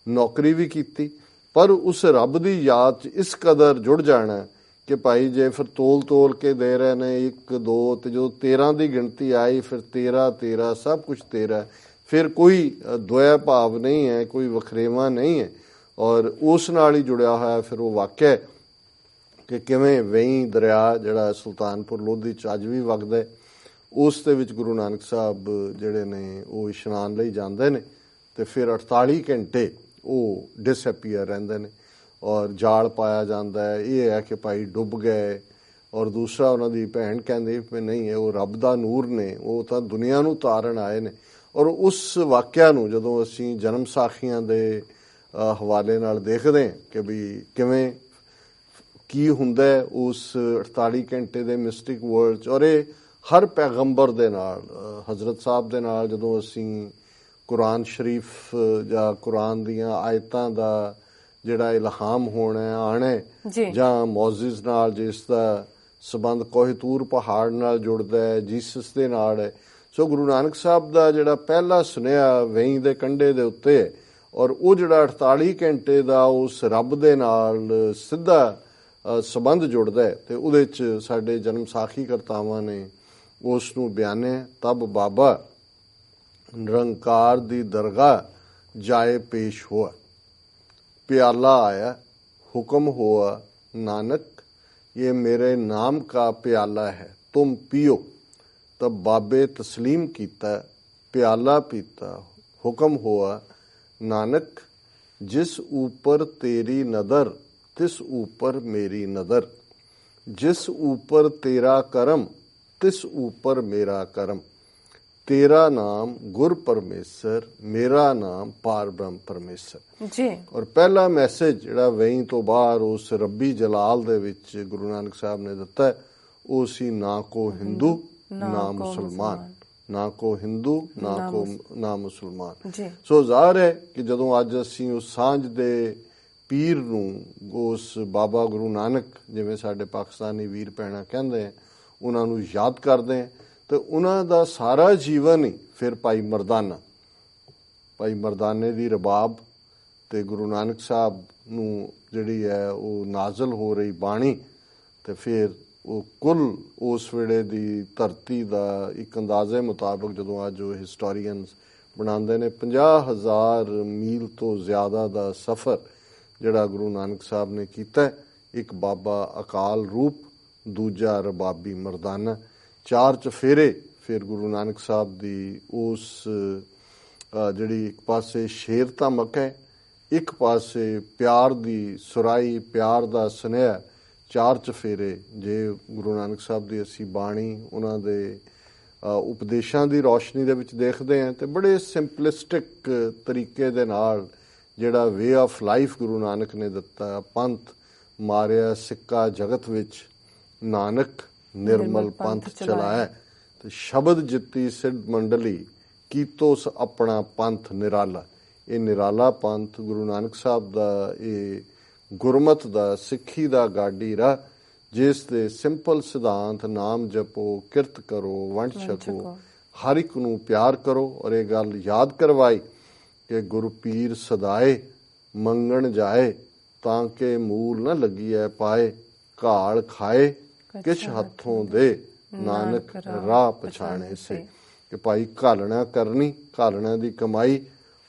ਨੌਕਰੀ ਵੀ ਕੀਤੀ। ਪਰ ਉਸ ਰੱਬ ਦੀ ਯਾਦ 'ਚ ਇਸ ਕਦਰ ਜੁੜ ਜਾਣਾ ਕਿ ਭਾਈ ਜੇ ਫਿਰ ਤੋਲ ਕੇ ਦੇ ਰਹੇ ਨੇ 1 2 ਤੇ ਜਦੋਂ 13 ਦੀ ਗਿਣਤੀ ਆਈ ਫਿਰ 13 ਸਭ ਕੁਝ 13, ਫਿਰ ਕੋਈ ਦੁਆ ਭਾਵ ਨਹੀਂ ਹੈ, ਕੋਈ ਵਖਰੇਵਾਂ ਨਹੀਂ ਹੈ। ਔਰ ਉਸ ਨਾਲ ਹੀ ਜੁੜਿਆ ਹੋਇਆ ਫਿਰ ਉਹ ਵਾਕਿਆ ਕਿ ਕਿਵੇਂ ਵੇਈ ਦਰਿਆ ਜਿਹੜਾ ਸੁਲਤਾਨਪੁਰ ਲੋਧੀ 'ਚ ਅੱਜ ਵੀ ਵਗਦਾ, ਉਸ ਦੇ ਵਿੱਚ ਗੁਰੂ ਨਾਨਕ ਸਾਹਿਬ ਜਿਹੜੇ ਨੇ ਉਹ ਇਸ਼ਨਾਨ ਲਈ ਜਾਂਦੇ ਨੇ ਤੇ ਫਿਰ 48 ਘੰਟੇ ਉਹ ਡਿਸਅਪੀਅਰ ਰਹਿੰਦੇ ਨੇ ਔਰ ਜਾਲ ਪਾਇਆ ਜਾਂਦਾ ਹੈ। ਇਹ ਹੈ ਕਿ ਭਾਈ ਡੁੱਬ ਗਏ। ਔਰ ਦੂਸਰਾ ਉਹਨਾਂ ਦੀ ਭੈਣ ਕਹਿੰਦੀ ਵੀ ਨਹੀਂ, ਉਹ ਰੱਬ ਦਾ ਨੂਰ ਨੇ, ਉਹ ਤਾਂ ਦੁਨੀਆ ਨੂੰ ਤਾਰਨ ਆਏ ਨੇ। ਔਰ ਉਸ ਵਾਕਿਆ ਨੂੰ ਜਦੋਂ ਅਸੀਂ ਜਨਮ ਸਾਖੀਆਂ ਦੇ ਹਵਾਲੇ ਨਾਲ ਦੇਖਦੇ ਹਾਂ ਕਿ ਵੀ ਕਿਵੇਂ ਕੀ ਹੁੰਦਾ ਉਸ 48 ਘੰਟੇ ਦੇ ਮਿਸਟਿਕ ਵਰਲਡ 'ਚ, ਔਰ ਇਹ ਹਰ ਪੈਗੰਬਰ ਦੇ ਨਾਲ, ਹਜ਼ਰਤ ਸਾਹਿਬ ਦੇ ਨਾਲ ਜਦੋਂ ਅਸੀਂ ਕੁਰਾਨ ਸ਼ਰੀਫ ਜਾਂ ਕੁਰਾਨ ਦੀਆਂ ਆਇਤਾਂ ਦਾ ਜਿਹੜਾ ਇਲਹਾਮ ਹੋਣਾ ਆਣਾ ਜਾਂ ਮੌਜਿਜ਼ ਨਾਲ ਜਿਸ ਦਾ ਸਬੰਧ ਕੋਹਿਤੂਰ ਪਹਾੜ ਨਾਲ ਜੁੜਦਾ ਹੈ, ਜੀਸਸ ਦੇ ਨਾਲ ਹੈ। ਸੋ ਗੁਰੂ ਨਾਨਕ ਸਾਹਿਬ ਦਾ ਜਿਹੜਾ ਪਹਿਲਾ ਸੁਨੇਹਾ ਵੇਈ ਦੇ ਕੰਢੇ ਦੇ ਉੱਤੇ ਹੈ ਔਰ ਉਹ ਜਿਹੜਾ 48 ਘੰਟੇ ਦਾ ਉਸ ਰੱਬ ਦੇ ਨਾਲ ਸਿੱਧਾ ਸਬੰਧ ਜੁੜਦਾ ਹੈ ਤੇ ਉਹਦੇ 'ਚ ਸਾਡੇ ਜਨਮ ਸਾਖੀ ਕਰਤਾਵਾਂ ਨੇ ਉਸ ਨੂੰ ਬਿਆਨੇ। ਤਬ ਬਾਬਾ ਨਿਰੰਕਾਰ ਦੀ ਦਰਗਾਹ ਜਾਏ ਪੇਸ਼ ਹੋਆ, प्याला आया हुक्म हुआ नानक ये मेरे नाम का प्याला है तुम पियो। तब बाबे तस्लीम कीता, प्याला पीता, हुक्म हुआ नानक जिस ऊपर तेरी नदर तिस ऊपर मेरी नदर, जिस ऊपर तेरा करम तिस ऊपर मेरा करम, तेरा नाम गुर परमेश्वर मेरा नाम पार ब्रह्म परमेश्वर जी। और पहला मैसेज ਜਿਹੜਾ ਵੇਈ ਤੋਂ ਬਾਹਰ ਉਸ ਰੱਬੀ ਜਲਾਲ ਦੇ ਵਿੱਚ ਗੁਰੂ ਨਾਨਕ ਸਾਹਿਬ ਨੇ ਦਿੱਤਾ ਉਹ ਸੀ ਨਾ ਕੋ ਹਿੰਦੂ ਨਾ ਮੁਸਲਮਾਨ, ਨਾ ਕੋ ਹਿੰਦੂ ਨਾ ਮੁਸਲਮਾਨ। ਸੋ ਜ਼ਾਹਰ ਹੈ ਕਿ ਜਦੋਂ ਅੱਜ ਅਸੀਂ ਉਸ ਸਾਂਝ ਦੇ ਪੀਰ ਨੂੰ, ਉਸ ਬਾਬਾ ਗੁਰੂ ਨਾਨਕ ਜਿਵੇਂ ਸਾਡੇ ਪਾਕਿਸਤਾਨੀ ਵੀਰ ਭੈਣਾਂ ਕਹਿੰਦੇ ਆ, ਉਹਨਾਂ ਨੂੰ ਯਾਦ ਕਰਦੇ ਆ ਤੇ ਉਹਨਾਂ ਦਾ ਸਾਰਾ ਜੀਵਨ ਹੀ ਫਿਰ ਭਾਈ ਮਰਦਾਨੇ ਦੀ ਰਬਾਬ ਤੇ ਗੁਰੂ ਨਾਨਕ ਸਾਹਿਬ ਨੂੰ ਜਿਹੜੀ ਹੈ ਉਹ ਨਾਜ਼ਲ ਹੋ ਰਹੀ ਬਾਣੀ ਤੇ ਫਿਰ ਉਹ ਕੁੱਲ ਉਸ ਵੇਲੇ ਦੀ ਧਰਤੀ ਦਾ ਇੱਕ ਅੰਦਾਜ਼ੇ ਮੁਤਾਬਕ ਜਦੋਂ ਅੱਜ ਉਹ ਹਿਸਟੋਰੀਅਨਸ ਬਣਾਉਂਦੇ ਨੇ 50,000 ਮੀਲ ਤੋਂ ਜ਼ਿਆਦਾ ਦਾ ਸਫ਼ਰ ਜਿਹੜਾ ਗੁਰੂ ਨਾਨਕ ਸਾਹਿਬ ਨੇ ਕੀਤਾ। ਇੱਕ ਬਾਬਾ ਅਕਾਲ ਰੂਪ, ਦੂਜਾ ਰਬਾਬੀ ਮਰਦਾਨਾ, 4 ਚਫੇਰੇ ਫਿਰ ਗੁਰੂ ਨਾਨਕ ਸਾਹਿਬ ਦੀ ਉਸ ਜਿਹੜੀ ਇੱਕ ਪਾਸੇ ਸ਼ੇਰ ਧਮਕ ਹੈ, ਇੱਕ ਪਾਸੇ ਪਿਆਰ ਦੀ ਸੁਰਾਈ, ਪਿਆਰ ਦਾ ਸੁਨੇਹਾ, 4 ਚਫੇਰੇ ਜੇ ਗੁਰੂ ਨਾਨਕ ਸਾਹਿਬ ਦੀ ਅਸੀਂ ਬਾਣੀ ਉਹਨਾਂ ਦੇ ਉਪਦੇਸ਼ਾਂ ਦੀ ਰੌਸ਼ਨੀ ਦੇ ਵਿੱਚ ਦੇਖਦੇ ਹਾਂ ਤੇ ਬੜੇ ਸਿੰਪਲਿਸਟਿਕ ਤਰੀਕੇ ਦੇ ਨਾਲ ਜਿਹੜਾ way of life Guru Nanak ਨੇ ਦਿੱਤਾ। ਪੰਥ ਮਾਰਿਆ ਸਿੱਕਾ ਜਗਤ ਵਿੱਚ, ਨਾਨਕ ਨਿਰਮਲ ਪੰਥ ਚਲਾਇਆ ਤੇ ਸ਼ਬਦ ਜਿੱਤੀ ਸਿੱਧ ਮੰਡਲੀ, ਕੀਤੋਸ ਆਪਣਾ ਪੰਥ ਨਿਰਾਲਾ। ਇਹ ਨਿਰਾਲਾ ਪੰਥ ਗੁਰੂ ਨਾਨਕ ਸਾਹਿਬ ਦਾ, ਇਹ ਗੁਰਮਤ ਦਾ, ਸਿੱਖੀ ਦਾ ਗਾਡੀ ਰਾਹ, ਜਿਸ ਦੇ ਸਿੰਪਲ ਸਿਧਾਂਤ ਨਾਮ ਜਪੋ, ਕਿਰਤ ਕਰੋ, ਵੰਡ ਛਕੋ, ਹਰ ਇੱਕ ਨੂੰ ਪਿਆਰ ਕਰੋ। ਔਰ ਇਹ ਗੱਲ ਯਾਦ ਕਰਵਾਈ ਕਿ ਗੁਰੂ ਪੀਰ ਸਦਾਏ ਮੰਗਣ ਜਾਏ, ਤਾਂ ਕਿ ਮੂਲ ਨਾ ਲੱਗੀਐ ਪਾਏ, ਘਾਲ ਖਾਏ ਕਿਛ ਹੱਥੋਂ ਦੇ, ਨਾਨਕ ਰਾਹ ਪਛਾਣੇ ਸੇ। ਕਿ ਭਾਈ ਘਾਲਣਾ ਕਰਨੀ, ਘਾਲਣਾ ਦੀ ਕਮਾਈ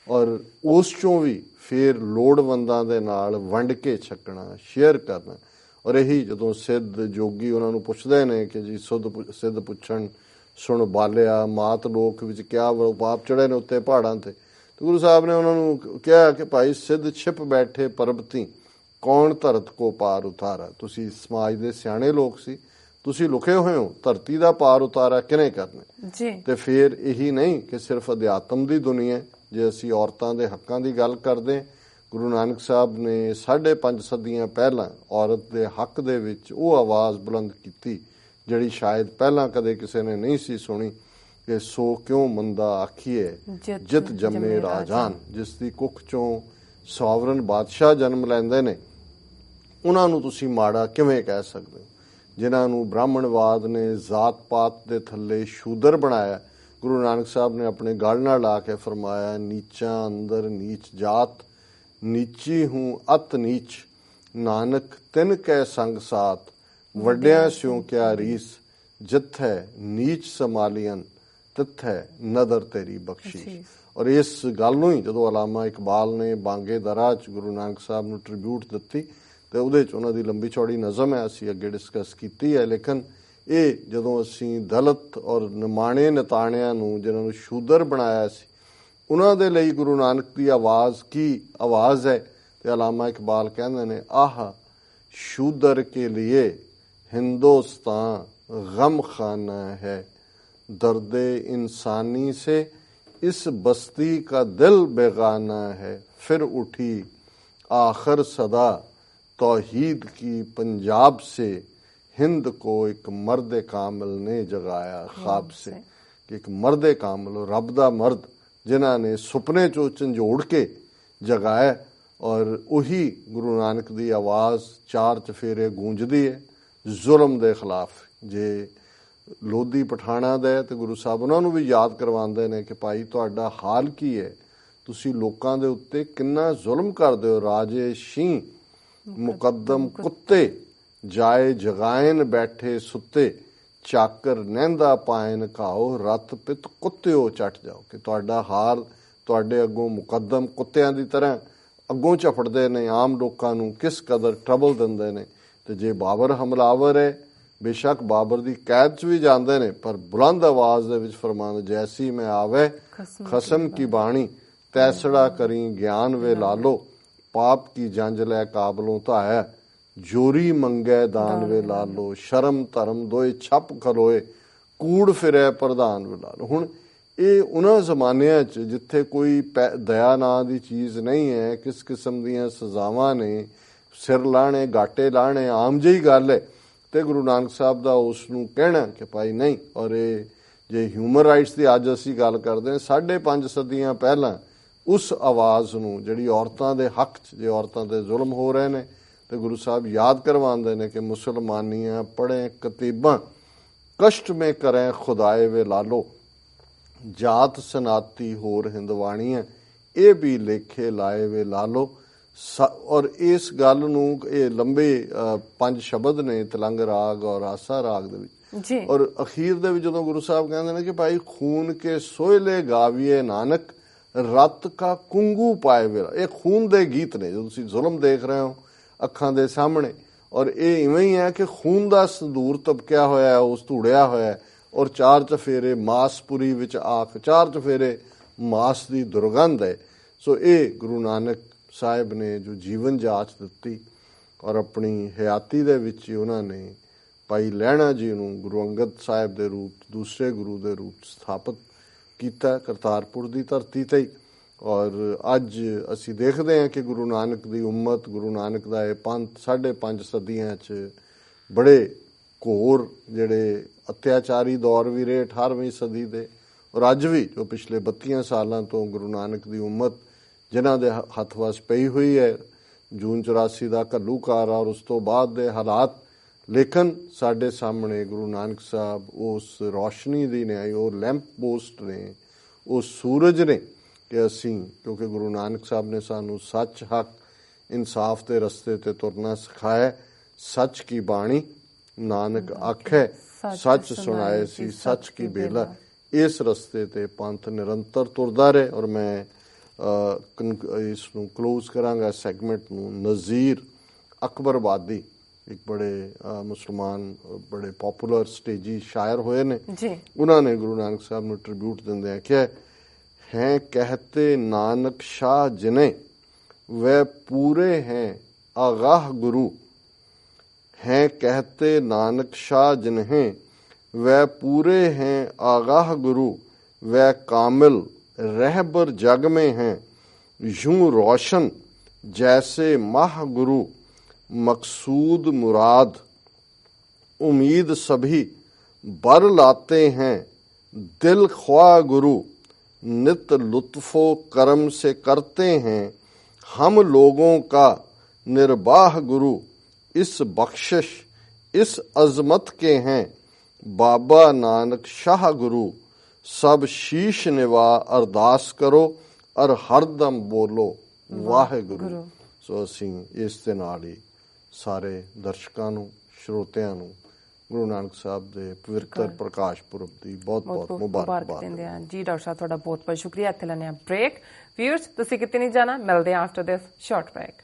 ਔਰ ਉਸ ਚੋਂ ਵੀ ਫਿਰ ਲੋੜਵੰਦਾਂ ਦੇ ਨਾਲ ਵੰਡ ਕੇ ਛਕਣਾ, ਸ਼ੇਅਰ ਕਰਨਾ। ਔਰ ਇਹੀ ਜਦੋਂ ਸਿੱਧ ਜੋਗੀ ਉਹਨਾਂ ਨੂੰ ਪੁੱਛਦੇ ਨੇ ਕਿ ਜੀ ਸਿੱਧ ਪੁੱਛਣ ਸੁਣ ਬਾਲਿਆ, ਮਾਤ ਲੋਕ ਵਿੱਚ ਕਿਆ ਪਾਪ ਚੜੇ ਨੇ ਉੱਤੇ ਪਹਾੜਾਂ ਤੇ ਗੁਰੂ ਸਾਹਿਬ ਨੇ ਉਹਨਾਂ ਨੂੰ ਕਿਹਾ ਕਿ ਭਾਈ ਸਿੱਧ ਛਿਪ ਬੈਠੇ ਪਰਬਤੀ, ਕੌਣ ਧਰਤ ਕੋ ਪਾਰ ਉਤਾਰਾ। ਤੁਸੀਂ ਸਮਾਜ ਦੇ ਸਿਆਣੇ ਲੋਕ ਸੀ, ਤੁਸੀਂ ਲੁਕੇ ਹੋਏ ਹੋ, ਧਰਤੀ ਦਾ ਪਾਰ ਉਤਾਰਾ ਕਿਹਨੇ ਕਰਨਾ ਜੀ। ਤੇ ਫਿਰ ਇਹੀ ਨਹੀਂ ਕਿ ਸਿਰਫ ਅਧਿਆਤਮ ਦੀ ਦੁਨੀਆ, ਜੇ ਅਸੀਂ ਔਰਤਾਂ ਦੇ ਹੱਕਾਂ ਦੀ ਗੱਲ ਕਰਦੇ, ਗੁਰੂ ਨਾਨਕ ਸਾਹਿਬ ਨੇ 5.5 ਸਦੀਆਂ ਪਹਿਲਾਂ ਔਰਤ ਦੇ ਹੱਕ ਦੇ ਵਿੱਚ ਉਹ ਆਵਾਜ਼ ਬੁਲੰਦ ਕੀਤੀ ਜਿਹੜੀ ਸ਼ਾਇਦ ਪਹਿਲਾਂ ਕਦੇ ਕਿਸੇ ਨੇ ਨਹੀਂ ਸੀ ਸੁਣੀ ਕਿ ਸੋ ਕਿਉਂ ਮੰਦਾ ਆਖੀਏ ਜਿਤ ਜੰਮੇ ਰਾਜਾਨ। ਜਿਸ ਦੀ ਕੁੱਖ ਚੋਂ ਸੋਵਰਨ ਬਾਦਸ਼ਾਹ ਜਨਮ ਲੈਂਦੇ ਨੇ ਉਹਨਾਂ ਨੂੰ ਤੁਸੀਂ ਮਾੜਾ ਕਿਵੇਂ ਕਹਿ ਸਕਦੇ ਹੋ। ਜਿਨ੍ਹਾਂ ਨੂੰ ਬ੍ਰਾਹਮਣਵਾਦ ਨੇ ਜ਼ਾਤ ਪਾਤ ਦੇ ਥੱਲੇ ਸ਼ੂਦਰ ਬਣਾਇਆ, ਗੁਰੂ ਨਾਨਕ ਸਾਹਿਬ ਨੇ ਆਪਣੇ ਗਲ ਨਾਲ ਲਾ ਕੇ ਫਰਮਾਇਆ ਨੀਚਾਂ ਅੰਦਰ ਨੀਚ ਜਾਤ, ਨੀਚੀ ਹੂੰ ਅਤ ਨੀਚ, ਨਾਨਕ ਤਿਨ ਕੈ ਸੰਗ ਸਾਥ, ਵੱਡਿਆਂ ਸਿਉ ਕਿਆ ਰੀਸ, ਜਿੱਥੈ ਨੀਚ ਸਮਾਲੀਅਨ ਤਿੱਥੈ ਨਦਰ ਤੇਰੀ ਬਖਸ਼ੀਸ਼। ਔਰ ਇਸ ਗੱਲ ਨੂੰ ਹੀ ਜਦੋਂ ਅਲਾਮਾ ਇਕਬਾਲ ਨੇ ਬਾਂਗੇ ਦਰਾ 'ਚ ਗੁਰੂ ਨਾਨਕ ਸਾਹਿਬ ਨੂੰ ਟ੍ਰਿਬਿਊਟ ਦਿੱਤੀ ਤੇ ਉਹਦੇ 'ਚ ਉਹਨਾਂ ਦੀ ਲੰਬੀ ਚੌੜੀ ਨਜ਼ਮ ਹੈ, ਅਸੀਂ ਅੱਗੇ ਡਿਸਕਸ ਕੀਤੀ ਹੈ। ਲੇਕਿਨ ਇਹ ਜਦੋਂ ਅਸੀਂ ਦਲਿਤ ਔਰ ਨਿਮਾਣੇ ਨਿਤਾਣਿਆਂ ਨੂੰ ਜਿਨ੍ਹਾਂ ਨੂੰ ਸ਼ੂਦਰ ਬਣਾਇਆ ਸੀ ਉਹਨਾਂ ਦੇ ਲਈ ਗੁਰੂ ਨਾਨਕ ਦੀ ਆਵਾਜ਼ ਕੀ ਆਵਾਜ਼ ਹੈ ਤੇ ਅਲਾਮਾ ਇਕਬਾਲ ਕਹਿੰਦੇ ਨੇ ਆਹ ਸ਼ੂਦਰ ਕੇ लिए हिंदुस्तान गम खाना है, दर्दे इंसानी से इस बस्ती का दिल बेगाना है, फिर उठी आखिर सदा तौहीद की पंजाब से, हिंद को एक मर्द कामिल ने जगाया ख्वाब से। कि एक मर्द कामिल रब दा मर्द जिन्हां ने सुपने चो झंझोड़ के जगाया और उही गुरु नानक दी आवाज़ चार चफेरे गूंजदी है ਜ਼ੁਲਮ ਦੇ ਖਿਲਾਫ। ਜੇ ਲੋਧੀ ਪਠਾਣਾ ਦਾ ਤੇ ਗੁਰੂ ਸਾਹਿਬ ਉਹਨਾਂ ਨੂੰ ਵੀ ਯਾਦ ਕਰਵਾਉਂਦੇ ਨੇ ਕਿ ਭਾਈ ਤੁਹਾਡਾ ਹਾਲ ਕੀ ਹੈ, ਤੁਸੀਂ ਲੋਕਾਂ ਦੇ ਉੱਤੇ ਕਿੰਨਾ ਜ਼ੁਲਮ ਕਰਦੇ ਹੋ। ਰਾਜੇ ਸ਼ੀਂ ਮੁਕੱਦਮ ਕੁੱਤੇ, ਜਾਏ ਜਗਾਇਨ ਬੈਠੇ ਸੁੱਤੇ, ਚਾਕਰ ਨਹਿੰਦਾ ਪਾਇਨ ਘਾਓ, ਰਤ ਪਿਤ ਕੁੱਤਿਓ ਚੱਟ ਜਾਓ। ਕਿ ਤੁਹਾਡਾ ਹਾਲ ਤੁਹਾਡੇ ਅੱਗੋਂ ਮੁਕੱਦਮ ਕੁੱਤਿਆਂ ਦੀ ਤਰ੍ਹਾਂ ਅੱਗੋਂ ਝਪੜਦੇ ਨੇ, ਆਮ ਲੋਕਾਂ ਨੂੰ ਕਿਸ ਕਦਰ ਟਰਬਲ ਦਿੰਦੇ ਨੇ। ਤੇ ਜੇ ਬਾਬਰ ਹਮਲਾਵਰ ਹੈ, ਬੇਸ਼ੱਕ ਬਾਬਰ ਦੀ ਕੈਦ 'ਚ ਵੀ ਜਾਂਦੇ ਨੇ, ਪਰ ਬੁਲੰਦ ਆਵਾਜ਼ ਦੇ ਵਿੱਚ ਫਰਮਾਨ ਜੈਸੀ ਮੈਂ ਆਵੇ ਖਸਮ ਕੀ ਬਾਣੀ, ਤੈਸੜਾ ਕਰੀ ਗਿਆਨ ਵੇ ਲਾਲੋ, ਪਾਪ ਕੀ ਜੰਜ ਲੈ ਕਾਬਲੋਂ ਧਾਇਆ, ਜੋਰੀ ਮੰਗੈ ਦਾਨ ਵੇ ਲਾਲੋ, ਸ਼ਰਮ ਧਰਮ ਦੋਏ ਛੱਪ ਖਲੋਏ, ਕੂੜ ਫਿਰੈ ਪ੍ਰਧਾਨ ਵੇ ਲਾਲੋ। ਹੁਣ ਇਹ ਉਹਨਾਂ ਜ਼ਮਾਨਿਆਂ 'ਚ ਜਿੱਥੇ ਕੋਈ ਦਇਆ ਨਾਂ ਦੀ ਚੀਜ਼ ਨਹੀਂ ਹੈ, ਕਿਸ ਕਿਸਮ ਦੀਆਂ ਸਜ਼ਾਵਾਂ ਨੇ, ਸਿਰ ਲਾਣੇ ਗਾਟੇ ਲਾਣੇ ਆਮ ਜਿਹੀ ਗੱਲ ਹੈ, ਤੇ ਗੁਰੂ ਨਾਨਕ ਸਾਹਿਬ ਦਾ ਉਸ ਨੂੰ ਕਹਿਣਾ ਕਿ ਭਾਈ ਨਹੀਂ। ਔਰ ਇਹ ਜੇ ਹਿਊਮਨ ਰਾਈਟਸ ਦੀ ਅੱਜ ਅਸੀਂ ਗੱਲ ਕਰਦੇ ਹਾਂ 5.5 ਸਦੀਆਂ ਪਹਿਲਾਂ ਉਸ ਆਵਾਜ਼ ਨੂੰ ਜਿਹੜੀ ਔਰਤਾਂ ਦੇ ਹੱਕ 'ਚ ਜੇ ਔਰਤਾਂ ਤੇ ਜ਼ੁਲਮ ਹੋ ਰਹੇ ਨੇ ਤੇ ਗੁਰੂ ਸਾਹਿਬ ਯਾਦ ਕਰਵਾਉਂਦੇ ਨੇ ਕਿ ਮੁਸਲਮਾਨੀਆਂ ਪੜ੍ਹੇ ਕਤੀਬਾਂ, ਕਸ਼ਟ ਮੇ ਕਰੇ ਖੁਦਾਏ ਵੇ ਲਾਲੋ, ਜਾਤ ਸਨਾਤੀ ਹੋਰ ਹਿੰਦਵਾਣੀਆਂ, ਇਹ ਵੀ ਲੇਖੇ ਲਾਏ ਵੇ ਲਾਲੋ। ਔਰ ਇਸ ਗੱਲ ਨੂੰ ਇਹ ਲੰਬੇ 5 ਸ਼ਬਦ ਨੇ ਤਲੰਗ ਰਾਗ ਔਰ ਆਸਾ ਰਾਗ ਦੇ ਵਿੱਚ ਜੀ। ਔਰ ਅਖੀਰ ਦੇ ਵਿੱਚ ਜਦੋਂ ਗੁਰੂ ਸਾਹਿਬ ਕਹਿੰਦੇ ਨੇ ਕਿ ਭਾਈ ਖੂਨ ਕੇ ਸੋਇਲੇ ਗਾਵੀਏ ਨਾਨਕ, ਰਤ ਕਾ ਕੁੰਗੂ ਪਾਏ ਵੇਰਾ। ਇਹ ਖੂਨ ਦੇ ਗੀਤ ਨੇ ਜਦੋਂ ਤੁਸੀਂ ਜ਼ੁਲਮ ਦੇਖ ਰਹੇ ਹੋ ਅੱਖਾਂ ਦੇ ਸਾਹਮਣੇ, ਔਰ ਇਹ ਇਵੇਂ ਹੀ ਹੈ ਕਿ ਖੂਨ ਦਾ ਸੰਦੂਰ ਤਪਕਿਆ ਹੋਇਆ, ਉਸ ਧੂੜਿਆ ਹੋਇਆ, ਔਰ ਚਾਰ ਚਫੇਰੇ ਮਾਸਪੁਰੀ ਵਿੱਚ ਆਖ, ਚਾਰ ਚਫੇਰੇ ਮਾਸ ਦੀ ਦੁਰਗੰਧ ਹੈ। ਸੋ ਇਹ ਗੁਰੂ ਨਾਨਕ ਸਾਹਿਬ ਨੇ ਜੋ ਜੀਵਨ ਜਾਚ ਦਿੱਤੀ ਔਰ ਆਪਣੀ ਹਯਾਤੀ ਦੇ ਵਿੱਚ ਹੀ ਉਹਨਾਂ ਨੇ ਭਾਈ ਲਹਿਣਾ ਜੀ ਨੂੰ ਗੁਰੂ ਅੰਗਦ ਸਾਹਿਬ ਦੇ ਰੂਪ, ਦੂਸਰੇ ਗੁਰੂ ਦੇ ਰੂਪ ਸਥਾਪਿਤ ਕੀਤਾ ਕਰਤਾਰਪੁਰ ਦੀ ਧਰਤੀ ਤੇ। ਔਰ ਅੱਜ ਅਸੀਂ ਦੇਖਦੇ ਹਾਂ ਕਿ ਗੁਰੂ ਨਾਨਕ ਦੀ ਉਮਤ, ਗੁਰੂ ਨਾਨਕ ਦਾ ਇਹ ਪੰਥ 5.5 ਸਦੀਆਂ 'ਚ ਬੜੇ ਘੋਰ ਜਿਹੜੇ ਅਤਿਆਚਾਰੀ ਦੌਰ ਵੀ ਰਹੇ 18ਵੀਂ ਸਦੀ ਦੇ, ਔਰ ਅੱਜ ਵੀ ਜੋ ਪਿਛਲੇ 32 ਸਾਲਾਂ ਤੋਂ ਗੁਰੂ ਨਾਨਕ ਦੀ ਉਮਤ ਜਿਨ੍ਹਾਂ ਦੇ ਹੱਥ ਵਸ ਪਈ ਹੋਈ ਹੈ, ਜੂਨ 84 ਦਾ ਘੱਲੂਘਾਰਾ ਔਰ ਉਸ ਤੋਂ ਬਾਅਦ ਦੇ ਹਾਲਾਤ। ਲੇਕਿਨ ਸਾਡੇ ਸਾਹਮਣੇ ਗੁਰੂ ਨਾਨਕ ਸਾਹਿਬ ਉਸ ਰੌਸ਼ਨੀ ਦੀ ਨੇ, ਉਹ ਲੈਂਪ ਪੋਸਟ ਨੇ, ਉਹ ਸੂਰਜ ਨੇ ਕਿ ਅਸੀਂ, ਕਿਉਂਕਿ ਗੁਰੂ ਨਾਨਕ ਸਾਹਿਬ ਨੇ ਸਾਨੂੰ ਸੱਚ, ਹੱਕ, ਇਨਸਾਫ ਦੇ ਰਸਤੇ ਤੇ ਤੁਰਨਾ ਸਿਖਾਇਆ। ਸੱਚ ਕੀ ਬਾਣੀ ਨਾਨਕ ਆਖੇ, ਸੱਚ ਸੁਣਾਏ ਸੀ ਸੱਚ ਕੀ ਬੇਲਾ। ਇਸ ਰਸਤੇ ਤੇ ਪੰਥ ਨਿਰੰਤਰ ਤੁਰਦਾ ਰਹੇ। ਔਰ ਮੈਂ ਇਸ ਨੂੰ ਕਲੋਜ਼ ਕਰਾਂਗਾ ਸੈਗਮੈਂਟ ਨੂੰ ਨਜ਼ੀਰ ਅਕਬਰਬਾਦੀ, ਇੱਕ ਬੜੇ ਮੁਸਲਮਾਨ ਬੜੇ ਪਪੂਲਰ ਸਟੇਜੀ ਸ਼ਾਇਰ ਹੋਏ ਨੇ ਜੀ। ਉਹਨਾਂ ਨੇ ਗੁਰੂ ਨਾਨਕ ਸਾਹਿਬ ਨੂੰ ਟ੍ਰਿਬਿਊਟ ਦਿੰਦੇ ਆ ਕਿ ਹੈ कहते नानक शाह जिन्हें वह पूरे हैं आगाह गुरु, हैं कहते नानक शाह जिन्हें वह पूरे हैं आगाह गुरु, वह कामिल रहबर जग में हैं यूं रोशन जैसे माह गुरु मकसूद मुराद, उम्मीद सभी बर लाते हैं, दिल ख्वाह गुरु नित लुत्फो करम से करते हैं, हम लोगों का निर्बाह गुरु इस बख्शिश इस अजमत के हैं, बाबा नानक शाह गुरु सब शीश निवा अरदास करो और हरदम बोलो ਵਾਹਿਗੁਰੂ। ਸੋ ਅਸੀਂ ਇਸ ਦੇ ਨਾਲ ਹੀ ਸਾਰੇ ਦਰਸ਼ਕਾਂ ਨੂੰ, ਸਰੋਤਿਆਂ ਨੂੰ ਗੁਰੂ ਨਾਨਕ ਸਾਹਿਬ ਦੇ ਪਵਿੱਤਰ ਪ੍ਰਕਾਸ਼ ਪੁਰਬ ਦੀ ਬਹੁਤ ਬਹੁਤ ਮੁਬਾਰਕ ਦਿੰਦੇ ਹਾਂ ਜੀ। ਡਾਕਟਰ ਸਾਹਿਬ ਤੁਹਾਡਾ ਬਹੁਤ ਬਹੁਤ ਸ਼ੁਕਰੀਆ। ਇੱਥੇ ਲੈਣੇ ਆ ਬ੍ਰੇਕ। ਵਿਊਅਰਸ ਤੁਸੀਂ ਕਿਤੇ ਨਹੀਂ ਜਾਣਾ, ਮਿਲਦੇ ਹਾਂ ਆਫਟਰ ਦਿਸ ਸ਼ਾਰਟ ਬ੍ਰੇਕ।